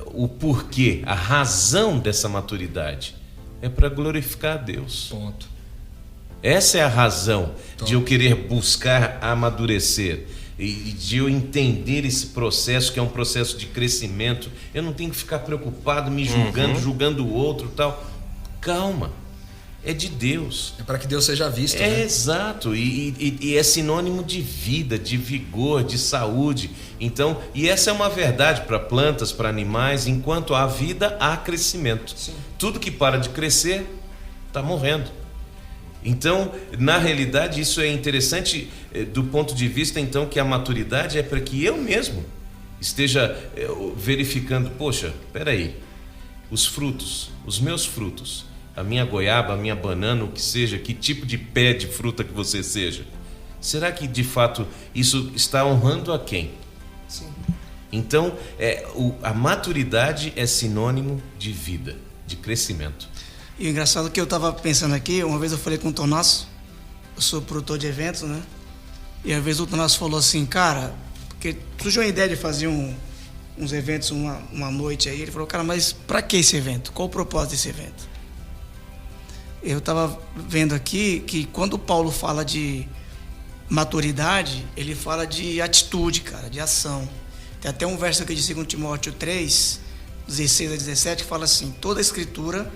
o porquê, a razão dessa maturidade é para glorificar a Deus. Ponto. Essa é a razão de eu querer buscar amadurecer e de eu entender esse processo, que é um processo de crescimento. Eu não tenho que ficar preocupado, me julgando o outro e tal. Calma, é de Deus. É para que Deus seja visto, né? né? Exato, e é sinônimo de vida, de vigor, de saúde. Então, e essa é uma verdade para plantas, para animais. Enquanto há vida, há crescimento. Sim. Tudo que para de crescer está morrendo. Então, na realidade, isso é interessante do ponto de vista, então, que a maturidade é para que eu mesmo esteja verificando, poxa, peraí, os frutos, os meus frutos, a minha goiaba, a minha banana, o que seja, que tipo de pé de fruta que você seja, será que de fato isso está honrando a quem? Sim. Então, a maturidade é sinônimo de vida, de crescimento. E o engraçado é que eu estava pensando aqui, uma vez eu falei com o Tonás, eu sou produtor de eventos, né? E às vezes o Tonás falou assim, cara, porque surgiu a ideia de fazer uns eventos uma noite aí, ele falou, cara, mas para que esse evento? Qual o propósito desse evento? Eu estava vendo aqui que quando o Paulo fala de maturidade, ele fala de atitude, cara, de ação. Tem até um verso aqui de 2 Timóteo 3, 16 a 17, que fala assim, toda a escritura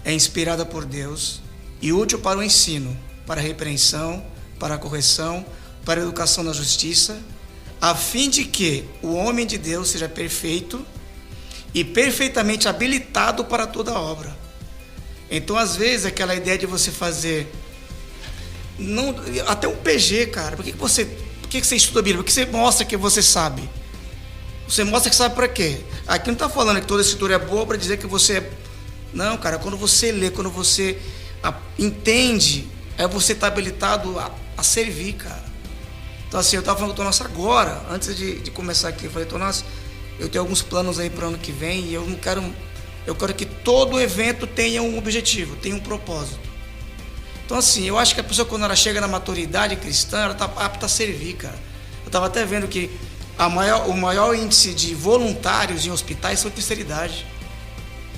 é inspirada por Deus e útil para o ensino, para a repreensão, para a correção, para a educação na justiça, a fim de que o homem de Deus seja perfeito e perfeitamente habilitado para toda obra. Então, às vezes, aquela ideia de você fazer até um PG, cara, por que você estuda a Bíblia? Porque você mostra que você sabe. Você mostra que sabe para quê? Aqui não está falando que toda a escritura é boa para dizer que você é... Não, cara, quando você lê, quando você entende, você está habilitado a servir, cara. Então, assim, eu estava falando com o Tonás agora, antes de começar aqui, eu falei, Tonás, eu tenho alguns planos aí para o ano que vem e eu quero que todo evento tenha um objetivo, tenha um propósito. Então, assim, eu acho que a pessoa, quando ela chega na maturidade cristã, ela está apta a servir, cara. Eu estava até vendo que o maior índice de voluntários em hospitais são terceira idade.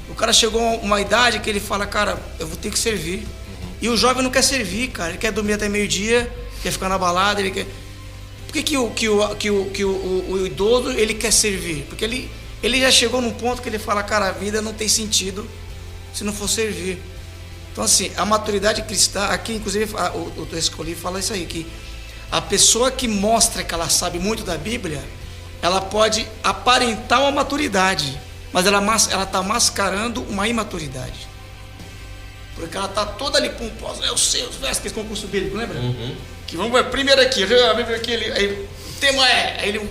O cara chegou a uma idade que ele fala, cara, eu vou ter que servir. E o jovem não quer servir, cara. Ele quer dormir até meio-dia, quer ficar na balada, ele quer... Por que o idoso, ele quer servir? Porque ele já chegou num ponto que ele fala, cara, a vida não tem sentido se não for servir. Então, assim, a maturidade cristã, aqui, inclusive, o Escoli fala isso aí, que a pessoa que mostra que ela sabe muito da Bíblia, ela pode aparentar uma maturidade, mas ela está mascarando uma imaturidade. Porque ela está toda ali pomposa. Eu sei os versos, aquele concurso bíblico, lembra? Que vamos ver, primeiro aqui, aí, o tema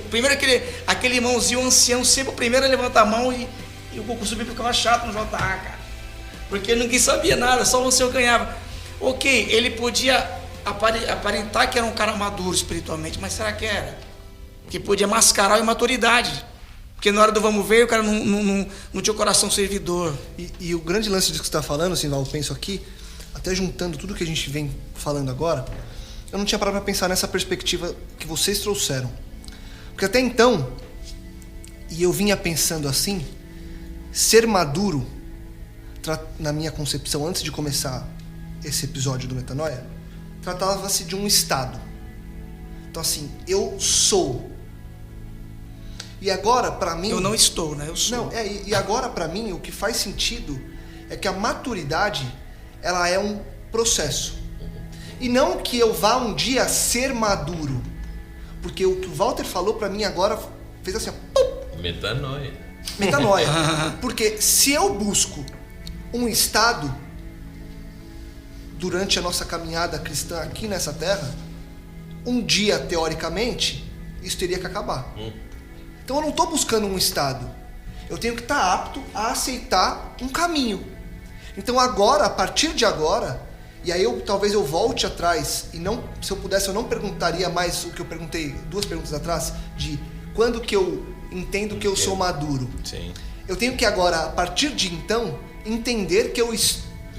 primeiro aquele irmãozinho ancião, sempre o primeiro a levantar a mão e o concurso bíblico ficava chato no JA, cara. Porque ninguém sabia nada, só o ancião ganhava. Ok, ele podia aparentar que era um cara maduro espiritualmente, mas será que era? Que podia mascarar a imaturidade. Porque na hora do vamos ver, o cara não tinha o coração servidor. E o grande lance disso que você está falando, assim, eu penso aqui, até juntando tudo que a gente vem falando agora, eu não tinha parado para pensar nessa perspectiva que vocês trouxeram. Porque até então, e eu vinha pensando assim, ser maduro, na minha concepção, antes de começar esse episódio do Metanoia, tratava-se de um estado. Então assim, eu sou. E agora, para mim... Eu não estou, né? Eu sou. Não, e agora, para mim, o que faz sentido é que a maturidade, ela é um processo. E não que eu vá um dia ser maduro. Porque o que o Walter falou para mim agora fez assim, ó, Metanoia. Porque se eu busco um estado durante a nossa caminhada cristã aqui nessa terra, um dia, teoricamente, isso teria que acabar. Então eu não estou buscando um estado. Eu tenho que estar apto a aceitar um caminho. Então agora, a partir de agora, e aí talvez eu volte atrás, e não, se eu pudesse eu não perguntaria mais o que eu perguntei 2 perguntas atrás, de quando que eu entendo que eu sou maduro. Sim. Eu tenho que agora, a partir de então, entender que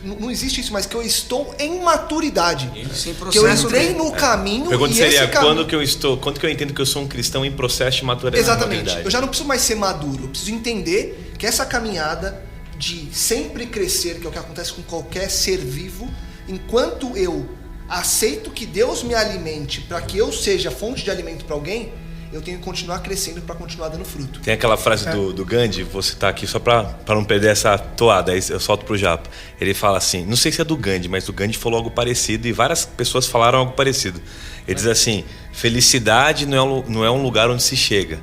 não existe isso, mas que eu estou em maturidade. Sim, que eu entrei no caminho. Pergunta e seria esse caminho... quando que eu entendo que eu sou um cristão em processo de maturidade. Exatamente. Eu já não preciso mais ser maduro. Eu preciso entender que essa caminhada de sempre crescer, que é o que acontece com qualquer ser vivo, enquanto eu aceito que Deus me alimente para que eu seja fonte de alimento para alguém, eu tenho que continuar crescendo para continuar dando fruto. Tem aquela frase do Gandhi, vou citar aqui só para não perder essa toada, aí eu solto pro Japa. Ele fala assim, não sei se é do Gandhi, mas o Gandhi falou algo parecido e várias pessoas falaram algo parecido. Ele diz assim, felicidade não é um lugar onde se chega,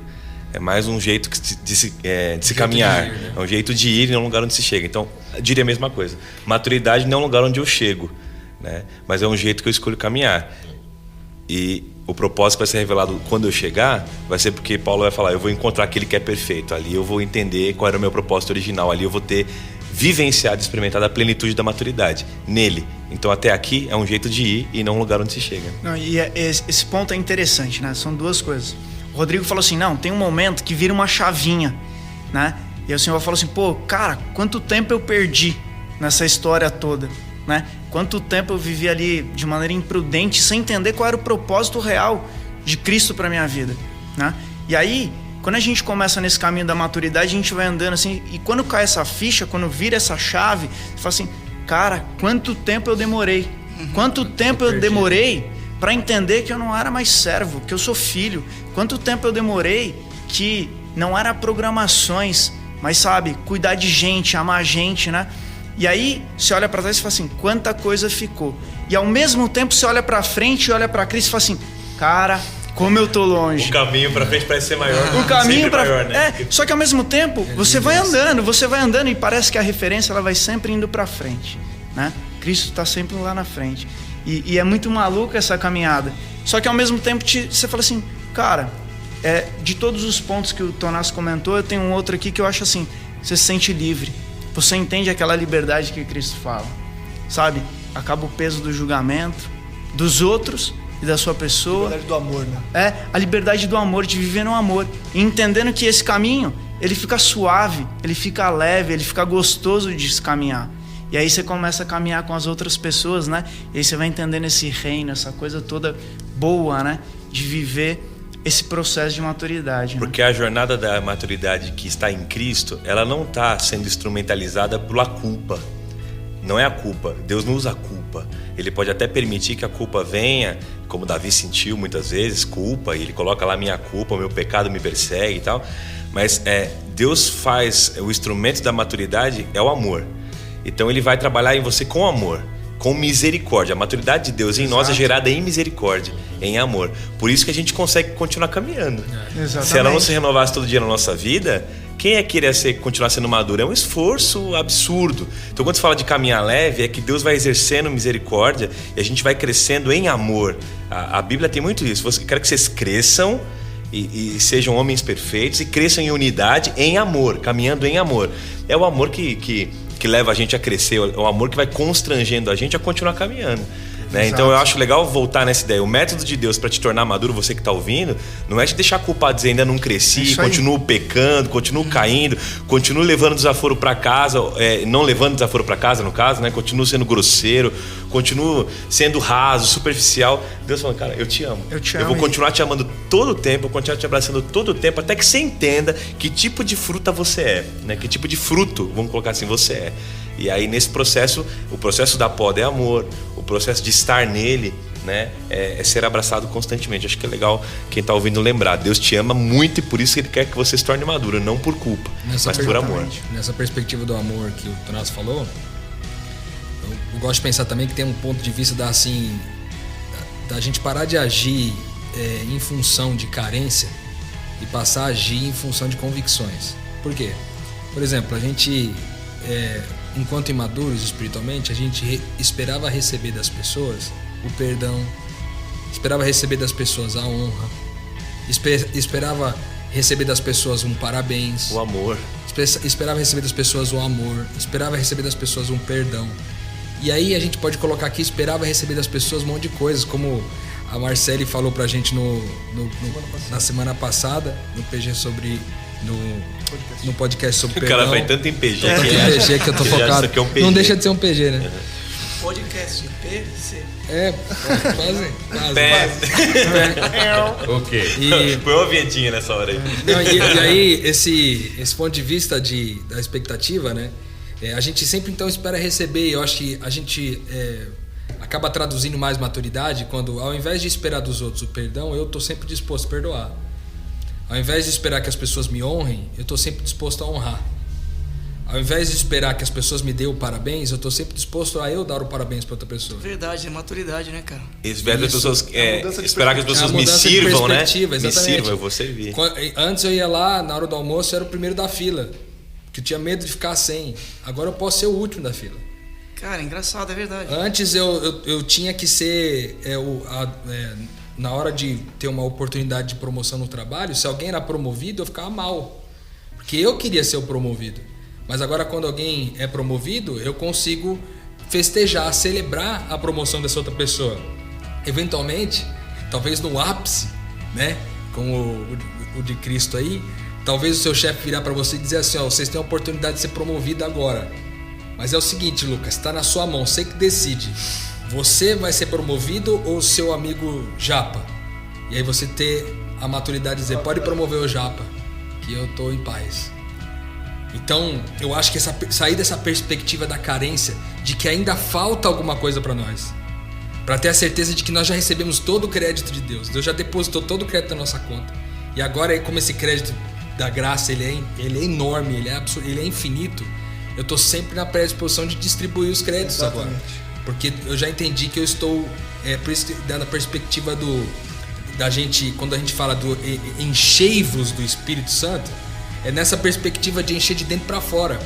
é mais um jeito de se caminhar, de ir, né? É um jeito de ir e não um lugar onde se chega. Então, eu diria a mesma coisa. Maturidade não é um lugar onde eu chego, né? Mas é um jeito que eu escolho caminhar. E o propósito vai ser revelado quando eu chegar, vai ser porque Paulo vai falar, eu vou encontrar aquele que é perfeito, ali eu vou entender qual era o meu propósito original, ali eu vou ter vivenciado, experimentado a plenitude da maturidade nele. Então até aqui é um jeito de ir e não um lugar onde se chega. Não, e esse ponto é interessante, né? São 2 coisas. O Rodrigo falou assim, não, tem um momento que vira uma chavinha, né? E o Senhor falou assim, pô, cara, quanto tempo eu perdi nessa história toda, né? Quanto tempo eu vivi ali de maneira imprudente, sem entender qual era o propósito real de Cristo para minha vida, né? E aí, quando a gente começa nesse caminho da maturidade, a gente vai andando assim, e quando cai essa ficha, quando vira essa chave, você fala assim, cara, quanto tempo eu demorei? Quanto tempo eu demorei para entender que eu não era mais servo, que eu sou filho? Quanto tempo eu demorei que não era programações, mas sabe, cuidar de gente, amar gente, né? E aí, você olha para trás e fala assim, quanta coisa ficou. E ao mesmo tempo, você olha para frente e olha para Cristo e fala assim, cara, como eu tô longe. O caminho para frente parece ser maior. O caminho para maior, né? só que ao mesmo tempo, você vai andando e parece que a referência ela vai sempre indo para frente, né? Cristo está sempre lá na frente. E é muito maluco essa caminhada. Só que ao mesmo tempo, você fala assim, cara, de todos os pontos que o Tonás comentou, eu tenho um outro aqui que eu acho assim, você se sente livre. Você entende aquela liberdade que Cristo fala, sabe? Acaba o peso do julgamento dos outros e da sua pessoa. A liberdade do amor, né? A liberdade do amor, de viver no amor. E entendendo que esse caminho, ele fica suave, ele fica leve, ele fica gostoso de se caminhar. E aí você começa a caminhar com as outras pessoas, né? E aí você vai entendendo esse reino, essa coisa toda boa, né? De viver esse processo de maturidade. Porque a jornada da maturidade que está em Cristo, ela não está sendo instrumentalizada pela culpa. Não é a culpa. Deus não usa a culpa. Ele pode até permitir que a culpa venha, como Davi sentiu muitas vezes, culpa, e ele coloca lá minha culpa, o meu pecado me persegue e tal. Mas Deus faz, o instrumento da maturidade é o amor. Então ele vai trabalhar em você com amor, com misericórdia. A maturidade de Deus em nós é gerada em misericórdia, em amor. Por isso que a gente consegue continuar caminhando. Se ela não se renovasse todo dia na nossa vida, quem é que iria continuar sendo maduro? É um esforço absurdo. Então quando se fala de caminhar leve, é que Deus vai exercendo misericórdia e a gente vai crescendo em amor. A Bíblia tem muito isso. Eu quero que vocês cresçam e sejam homens perfeitos e cresçam em unidade, em amor, caminhando em amor. É o amor que leva a gente a crescer, é o amor que vai constrangendo a gente a continuar caminhando. Né? Então eu acho legal voltar nessa ideia. O método de Deus para te tornar maduro, você que está ouvindo, não é te deixar culpado, dizer ainda não cresci, continuo pecando, continuo caindo, continuo levando desaforo para casa, não levando desaforo para casa no caso, né? Continuo sendo grosseiro, continuo sendo raso, superficial. Deus falando, cara, eu te amo. Eu vou continuar te amando todo o tempo, eu vou continuar te abraçando todo o tempo, até que você entenda que tipo de fruta você é, né? Que tipo de fruto, vamos colocar assim, você é. E aí nesse processo, o processo da poda é amor, o processo de estar nele, né, é ser abraçado constantemente. Acho que é legal quem está ouvindo lembrar. Deus te ama muito e por isso Ele quer que você se torne maduro, não por culpa, mas por amor. Nessa perspectiva do amor que o Tonás falou, eu gosto de pensar também que tem um ponto de vista da gente parar de agir em função de carência e passar a agir em função de convicções. Por quê? Por exemplo, a gente... enquanto imaduros espiritualmente, a gente esperava receber das pessoas o perdão, esperava receber das pessoas a honra, esperava receber das pessoas um parabéns, o amor, esperava receber das pessoas o amor, esperava receber das pessoas um perdão. E aí a gente pode colocar aqui, esperava receber das pessoas um monte de coisas, como a Marcele falou pra gente na semana passada, no PG sobre... No podcast sobre perdão. O cara vai tanto em PG. PG que eu tô focado. É um PG. Não deixa de ser um PG, né? Podcast de PC. Quase. Ok. Põe uma vinhetinha nessa hora aí. E aí, esse ponto de vista da expectativa, né? A gente sempre então espera receber. Eu acho que a gente acaba traduzindo mais maturidade quando, ao invés de esperar dos outros o perdão, eu tô sempre disposto a perdoar. Ao invés de esperar que as pessoas me honrem, eu estou sempre disposto a honrar. Ao invés de esperar que as pessoas me dêem o parabéns, eu estou sempre disposto a eu dar o parabéns para outra pessoa. Verdade, é maturidade, né, cara? Esperar que as pessoas me sirvam, né? Exatamente. Me sirvam, eu vou servir. Antes eu ia lá, na hora do almoço, eu era o primeiro da fila, porque eu tinha medo de ficar sem. Agora eu posso ser o último da fila. Cara, engraçado, é verdade. Antes eu tinha que ser... na hora de ter uma oportunidade de promoção no trabalho, se alguém era promovido, eu ficava mal. Porque eu queria ser o promovido. Mas agora, quando alguém é promovido, eu consigo festejar, celebrar a promoção dessa outra pessoa. Eventualmente, talvez no ápice, né, como o de Cristo aí, talvez o seu chefe virar para você e dizer assim, vocês têm a oportunidade de ser promovido agora. Mas é o seguinte, Lucas, está na sua mão, você que decide. Você vai ser promovido ou seu amigo Japa? E aí você ter a maturidade de dizer, pode promover o Japa, que eu tô em paz. Então, eu acho que sair dessa perspectiva da carência, de que ainda falta alguma coisa para nós, para ter a certeza de que nós já recebemos todo o crédito de Deus. Deus já depositou todo o crédito na nossa conta. E agora, como esse crédito da graça, ele é enorme, ele é infinito, eu tô sempre na predisposição de distribuir os créditos. Exatamente. Agora. Porque eu já entendi que eu estou, por isso que dando a perspectiva da gente, quando a gente fala do enchei-vos do Espírito Santo, é nessa perspectiva de encher de dentro para fora,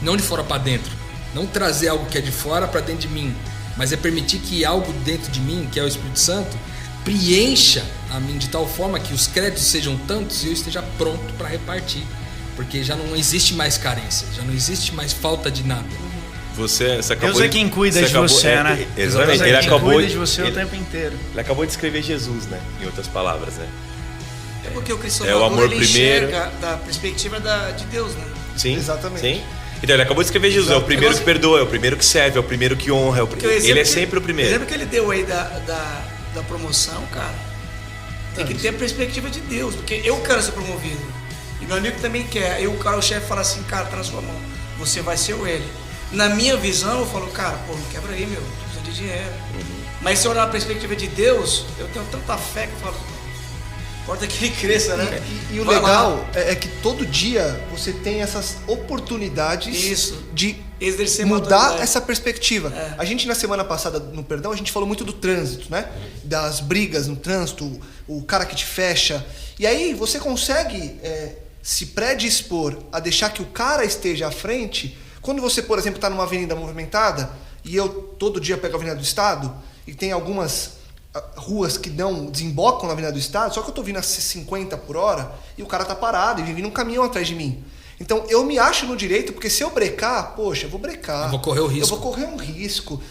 não de fora para dentro. Não trazer algo que é de fora para dentro de mim, mas é permitir que algo dentro de mim, que é o Espírito Santo, preencha a mim de tal forma que os créditos sejam tantos e eu esteja pronto para repartir. Porque já não existe mais carência, já não existe mais falta de nada. Você acabou Deus é quem cuida de você, né? Exatamente. Ele cuida de você o tempo inteiro. Ele acabou de escrever Jesus, né? Em outras palavras, né? É porque o cristão o amor ele primeiro. Enxerga da perspectiva de Deus, né? Sim, exatamente. Sim. Então ele acabou de escrever Jesus, é o primeiro que perdoa, é o primeiro que serve, é o primeiro que honra, ele é sempre o primeiro. O exemplo que ele deu aí da promoção, cara, tem que ter a perspectiva de Deus, porque eu quero ser promovido. E meu amigo também quer. Aí o chefe fala assim, cara, tá na sua mão, você vai ser ele. Na minha visão, eu falo, cara, me quebra aí, meu, precisa de dinheiro. Mas se eu olhar a perspectiva de Deus, eu tenho tanta fé que eu falo, Importa que ele cresça, né? E o legal é que todo dia você tem essas oportunidades de exercer mudar essa perspectiva. A gente, na semana passada, no Perdão, a gente falou muito do trânsito, né? Das brigas no trânsito, o cara que te fecha. E aí você consegue se predispor a deixar que o cara esteja à frente. Quando você, por exemplo, está numa avenida movimentada, e eu todo dia pego a Avenida do Estado, e tem algumas ruas que desembocam na Avenida do Estado, só que eu tô vindo a 50 por hora e o cara tá parado e vem vindo um caminhão atrás de mim. Então eu me acho no direito, porque se eu brecar, poxa, eu vou brecar. Eu vou correr o risco. Eu vou correr um risco.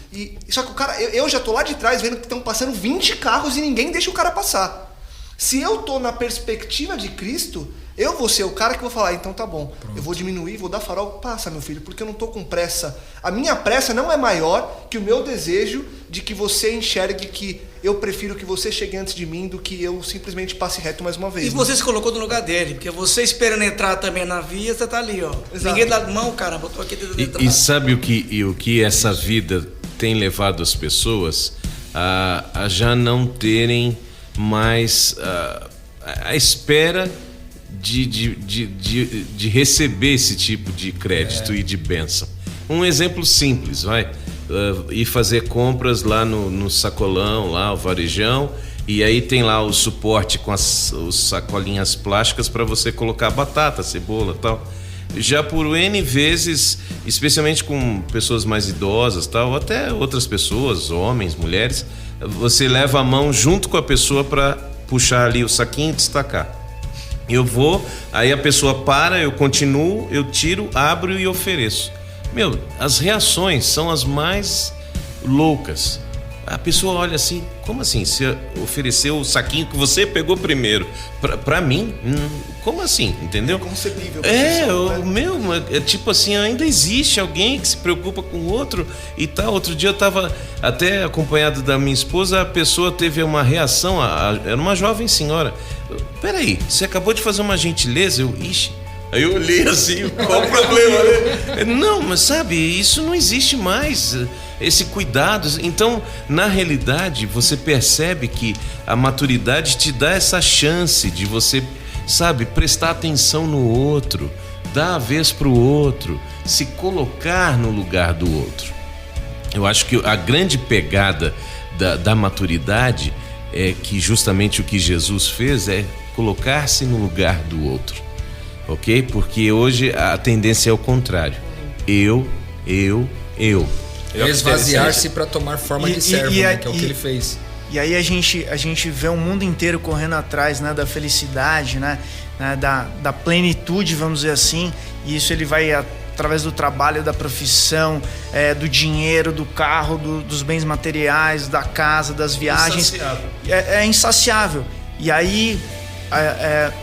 Só que o cara, eu já tô lá de trás vendo que estão passando 20 carros e ninguém deixa o cara passar. Se eu tô na perspectiva de Cristo, eu vou ser o cara que vou falar, então tá bom, pronto. Eu vou diminuir, vou dar farol, passa meu filho, porque eu não tô com pressa. A minha pressa não é maior que o meu desejo de que você enxergue que eu prefiro que você chegue antes de mim do que eu simplesmente passe reto mais uma vez. E você se colocou no lugar dele, porque você esperando entrar também na via, você tá ali, ó. Exato. Ninguém dá mão, cara, botou aqui dentro da E sabe o que essa vida tem levado as pessoas a já não terem mais a espera de receber esse tipo de crédito e de bênção. Um exemplo simples, ir fazer compras lá no sacolão, lá o varejão, e aí tem lá o suporte com os sacolinhas plásticas para você colocar batata, cebola e tal. Já por N vezes, especialmente com pessoas mais idosas, tal, ou até outras pessoas, homens, mulheres, você leva a mão junto com a pessoa para puxar ali o saquinho e destacar. Eu vou, aí a pessoa para, eu continuo, eu tiro, abro e ofereço. As reações são as mais loucas. A pessoa olha assim, como assim? Você ofereceu o saquinho que você pegou primeiro pra mim? Como assim? Entendeu? É inconcebível. É tipo assim, ainda existe alguém que se preocupa com o outro e tal. Outro dia eu tava até acompanhado da minha esposa, a pessoa teve uma reação, era uma jovem senhora. Peraí, você acabou de fazer uma gentileza? Aí eu olhei assim, qual o problema, né? Não, mas sabe, isso não existe mais, esse cuidado. Então, na realidade, você percebe que a maturidade te dá essa chance de você, sabe, prestar atenção no outro, dar a vez pro outro, se colocar no lugar do outro. Eu acho que a grande pegada da maturidade é que justamente o que Jesus fez é colocar-se no lugar do outro. Ok? Porque hoje a tendência é o contrário. Eu. Esvaziar-se para tomar forma de servo, né? Que é o que ele fez. E aí a gente vê o mundo inteiro correndo atrás, né, da felicidade, né, da plenitude, vamos dizer assim. E isso ele vai através do trabalho, da profissão, do dinheiro, do carro, dos bens materiais, da casa, das viagens. Insaciável. É insaciável. E aí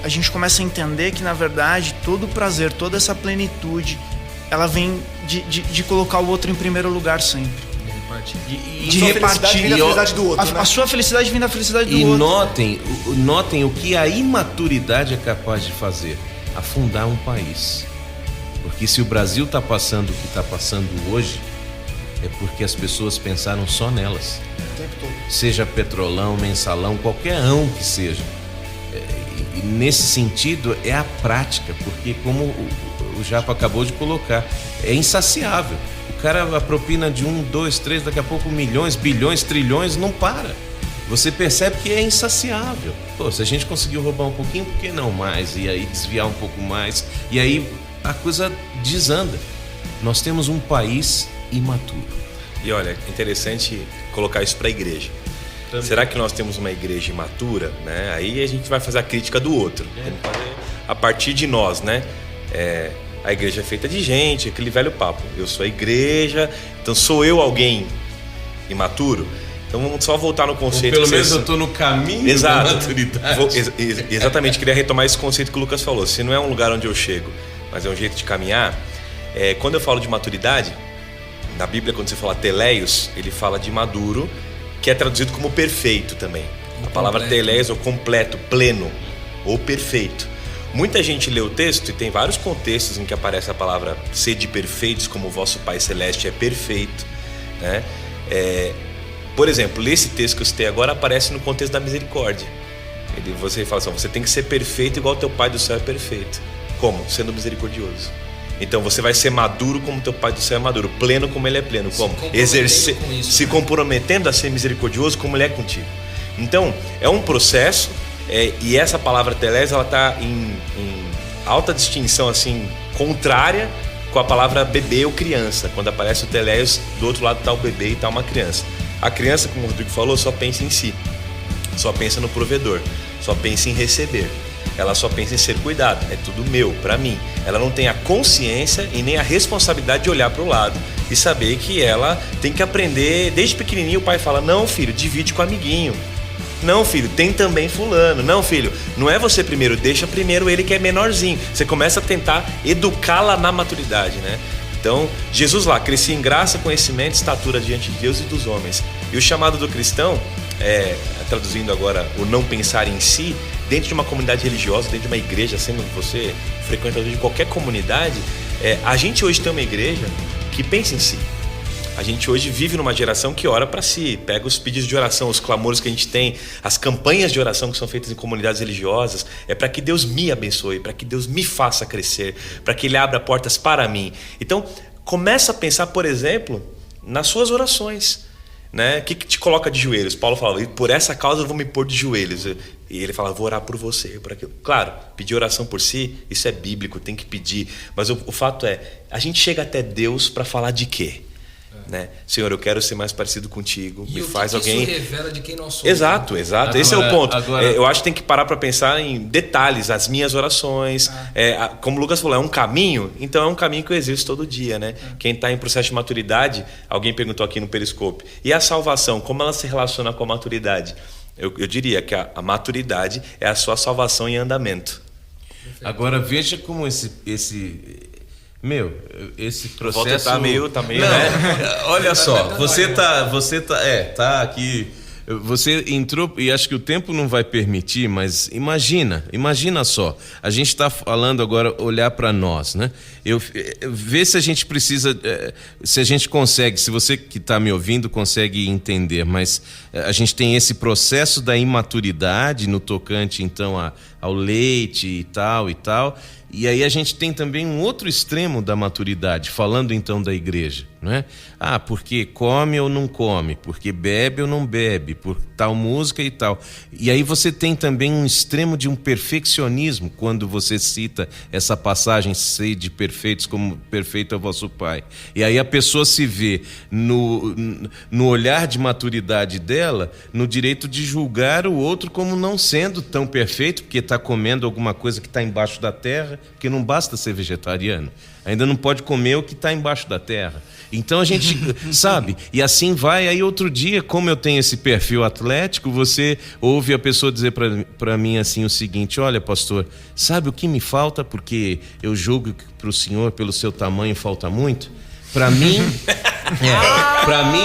a gente começa a entender que, na verdade, todo o prazer, toda essa plenitude, ela vem de colocar o outro em primeiro lugar sempre. De repartir a felicidade do outro, né? A sua felicidade vem da felicidade do outro. E notem o que a imaturidade é capaz de fazer: afundar um país. Porque se o Brasil está passando o que está passando hoje, é porque as pessoas pensaram só nelas. O tempo todo. Seja petrolão, mensalão, qualquer ão que seja. E nesse sentido é a prática, porque como o Japa acabou de colocar, é insaciável. O cara, a propina de 1, 2, 3, daqui a pouco milhões, bilhões, trilhões, não para. Você percebe que é insaciável. Se a gente conseguiu roubar um pouquinho, por que não mais? E aí desviar um pouco mais, e aí a coisa desanda. Nós temos um país imaturo. E olha, interessante colocar isso para a igreja. Também. Será que nós temos uma igreja imatura, né? Aí a gente vai fazer a crítica do outro. Vamos fazer a partir de nós, né? A igreja é feita de gente, aquele velho papo. Eu sou a igreja, então sou eu alguém imaturo? Então vamos só voltar no conceito. Ou pelo menos eu estou no caminho da maturidade. Exatamente, queria retomar esse conceito que o Lucas falou. Se não é um lugar onde eu chego, mas é um jeito de caminhar. Quando eu falo de maturidade, na Bíblia, quando você fala teleios, ele fala de maduro, que é traduzido como perfeito também. A palavra teleios é o completo, pleno ou perfeito. Muita gente lê o texto e tem vários contextos em que aparece a palavra sede perfeitos, como o vosso Pai Celeste é perfeito, né? Por exemplo, esse texto que eu citei agora aparece no contexto da misericórdia. Você fala assim, você tem que ser perfeito igual teu Pai do céu é perfeito. Como? Sendo misericordioso. Então você vai ser maduro como teu Pai do céu é maduro, pleno como ele é pleno. Como? Se comprometendo a ser misericordioso como ele é contigo. Então, é um processo, e essa palavra telés, ela está em alta distinção, assim, contrária com a palavra bebê ou criança. Quando aparece o telés, do outro lado está o bebê e está uma criança. A criança, como o Rodrigo falou, só pensa em si, só pensa no provedor, só pensa em receber. Ela só pensa em ser cuidado, é tudo meu, para mim. Ela não tem a consciência e nem a responsabilidade de olhar para o lado e saber que ela tem que aprender. Desde pequenininho o pai fala, não filho, divide com o amiguinho. Não filho, tem também fulano. Não filho, não é você primeiro, deixa primeiro ele que é menorzinho. Você começa a tentar educá-la na maturidade, né? Então, Jesus lá, crescia em graça, conhecimento, estatura diante de Deus e dos homens. E o chamado do cristão, traduzindo agora o não pensar em si, dentro de uma comunidade religiosa, dentro de uma igreja, sendo você frequentador de qualquer comunidade, a gente hoje tem uma igreja que pensa em si. A gente hoje vive numa geração que ora para si, pega os pedidos de oração, os clamores que a gente tem, as campanhas de oração que são feitas em comunidades religiosas, é para que Deus me abençoe, para que Deus me faça crescer, para que Ele abra portas para mim. Então, começa a pensar, por exemplo, nas suas orações. Né? O que te coloca de joelhos? Paulo falava, por essa causa eu vou me pôr de joelhos. E ele fala, vou orar por você, por aquilo. Claro, pedir oração por si, isso é bíblico, tem que pedir. Mas o fato é, a gente chega até Deus para falar de quê? Né? Senhor, eu quero ser mais parecido contigo. E me faz alguém. Isso revela de quem nós somos. Exato. Agora, esse é o ponto. Agora... eu acho que tem que parar para pensar em detalhes, as minhas orações. Como o Lucas falou, é um caminho, então é um caminho que eu exerço todo dia, né? Quem está em processo de maturidade, alguém perguntou aqui no Periscope, e a salvação, como ela se relaciona com a maturidade? Eu diria que a maturidade é a sua salvação em andamento. Agora veja como esse processo tá meio, não, né? Olha só, você tá aqui, você entrou e acho que o tempo não vai permitir, mas imagina só, a gente está falando agora, olhar para nós, né? Ver se a gente precisa, se a gente consegue, se você que está me ouvindo consegue entender, mas a gente tem esse processo da imaturidade no tocante então ao leite e tal, e aí a gente tem também um outro extremo da maturidade, falando então da igreja, não é? Porque come ou não come, porque bebe ou não bebe, por tal música e tal. E aí você tem também um extremo de um perfeccionismo, quando você cita essa passagem, sede perfeitos como perfeito é o vosso Pai. E aí a pessoa se vê no olhar de maturidade dela, no direito de julgar o outro como não sendo tão perfeito, porque está comendo alguma coisa que está embaixo da terra, porque não basta ser vegetariano, ainda não pode comer o que está embaixo da terra. Então a gente sabe, e assim vai. Aí outro dia, como eu tenho esse perfil atlético, você ouve a pessoa dizer para mim assim o seguinte: olha, pastor, sabe o que me falta? Porque eu julgo que para o senhor, pelo seu tamanho, falta muito. Para mim,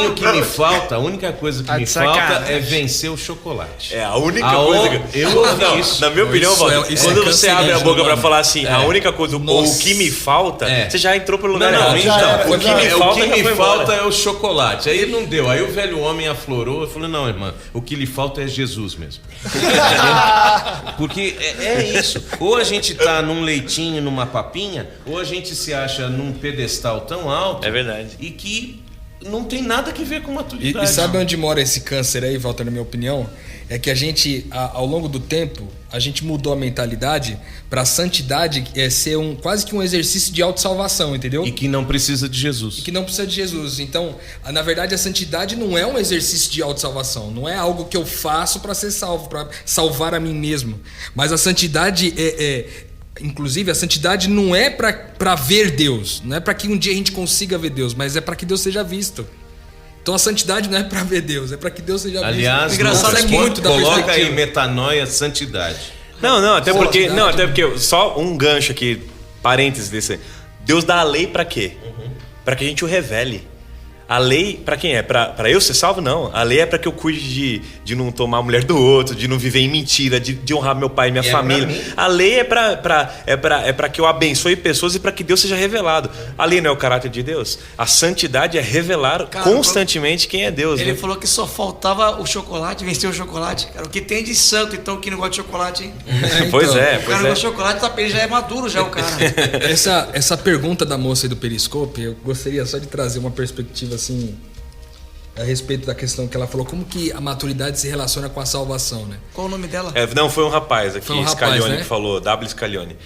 o que me falta, a única coisa que me falta é vencer o chocolate. É a única coisa que eu ouvi isso. Na minha opinião, Walter, quando você abre a boca para falar assim, a única coisa, ou o que me falta, você já entrou pelo lugar errado. Então, o que me falta é o chocolate. Aí não deu. Aí o velho homem aflorou. Eu falei, não, irmã, o que lhe falta é Jesus mesmo. Porque é isso. Ou a gente tá num leitinho, numa papinha, ou a gente se acha num pedestal tão alto. É verdade. E que não tem nada a ver com maturidade. E sabe onde mora esse câncer aí, Walter, na minha opinião? É que a gente, ao longo do tempo, a gente mudou a mentalidade para a santidade ser quase que um exercício de autossalvação, entendeu? E que não precisa de Jesus. Então, na verdade, a santidade não é um exercício de autossalvação. Não é algo que eu faço para ser salvo, para salvar a mim mesmo. Mas a santidade inclusive, a santidade não é para ver Deus, não é para que um dia a gente consiga ver Deus, mas é para que Deus seja visto. Então a santidade não é para ver Deus, é para que Deus seja visto. Aliás, coloca aí metanoia, santidade. Não, até porque só um gancho aqui, parênteses desse. Deus dá a lei para quê? Para que a gente o revele. A lei, para quem é? Para eu ser salvo? Não. A lei é para que eu cuide de não tomar a mulher do outro, de não viver em mentira, de honrar meu pai e minha família. A lei é para que eu abençoe pessoas e para que Deus seja revelado. A lei não é o caráter de Deus. A santidade é revelar constantemente quem é Deus. Ele falou que só faltava o chocolate, vencer o chocolate. Cara, o que tem de santo, então, que não gosta de chocolate, hein? Pois é. O cara não gosta de chocolate, ele já é maduro, já o cara. Essa pergunta da moça aí do Periscope, eu gostaria só de trazer uma perspectiva assim a respeito da questão que ela falou, como que a maturidade se relaciona com a salvação, né? Qual o nome dela? Não, foi um rapaz aqui, Scalione, né? que falou, W. Scalione.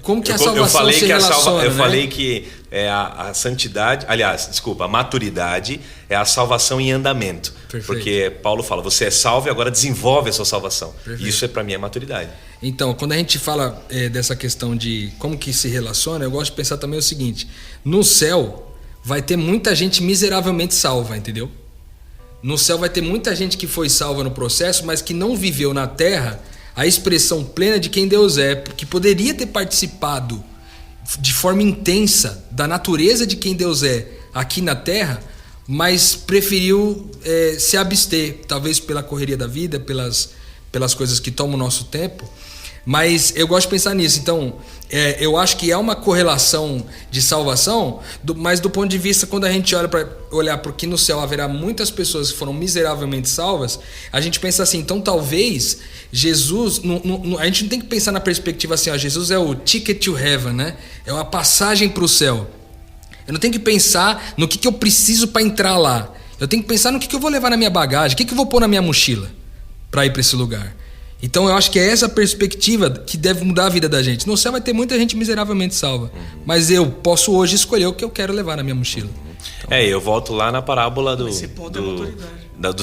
Como que a salvação se relaciona, Eu falei que a santidade, aliás, desculpa, a maturidade é a salvação em andamento. Perfeito. Porque Paulo fala, você é salvo e agora desenvolve a sua salvação. Perfeito. Isso para mim é maturidade. Então, quando a gente fala dessa questão de como que se relaciona, eu gosto de pensar também o seguinte, no céu vai ter muita gente miseravelmente salva, entendeu? No céu vai ter muita gente que foi salva no processo, mas que não viveu na terra a expressão plena de quem Deus é, que poderia ter participado de forma intensa da natureza de quem Deus é aqui na terra, mas preferiu se abster, talvez pela correria da vida, pelas coisas que tomam o nosso tempo. Mas eu gosto de pensar nisso. Então, eu acho que há uma correlação de salvação, mas do ponto de vista, quando a gente olhar para que no céu haverá muitas pessoas que foram miseravelmente salvas, a gente pensa assim, então talvez Jesus, a gente não tem que pensar na perspectiva assim, Jesus é o ticket to heaven, né? É uma passagem para o céu. Eu não tenho que pensar no que eu preciso para entrar lá. Eu tenho que pensar no que eu vou levar na minha bagagem, o que eu vou pôr na minha mochila para ir para esse lugar. Então eu acho que é essa perspectiva que deve mudar a vida da gente. No céu vai ter muita gente miseravelmente salva, mas eu posso hoje escolher o que eu quero levar na minha mochila. Então, eu volto lá na parábola do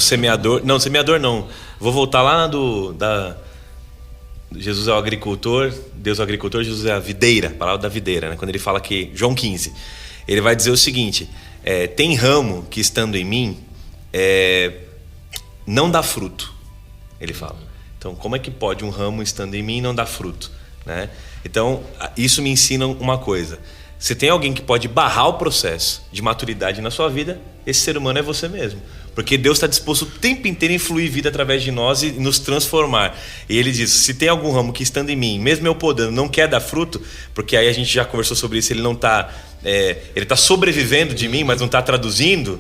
semeador. Não, semeador não. Vou voltar lá Jesus é o agricultor, Deus é o agricultor, Jesus é a videira, a parábola da videira, né? Quando ele fala que, João 15, ele vai dizer o seguinte, tem ramo que estando em mim não dá fruto, ele fala. Então, como é que pode um ramo estando em mim não dar fruto, né? Então, isso me ensina uma coisa. Se tem alguém que pode barrar o processo de maturidade na sua vida, esse ser humano é você mesmo. Porque Deus está disposto o tempo inteiro a influir vida através de nós e nos transformar. E ele diz, se tem algum ramo que estando em mim, mesmo eu podendo, não quer dar fruto, porque aí a gente já conversou sobre isso, ele não está... ele está sobrevivendo de mim, mas não está traduzindo...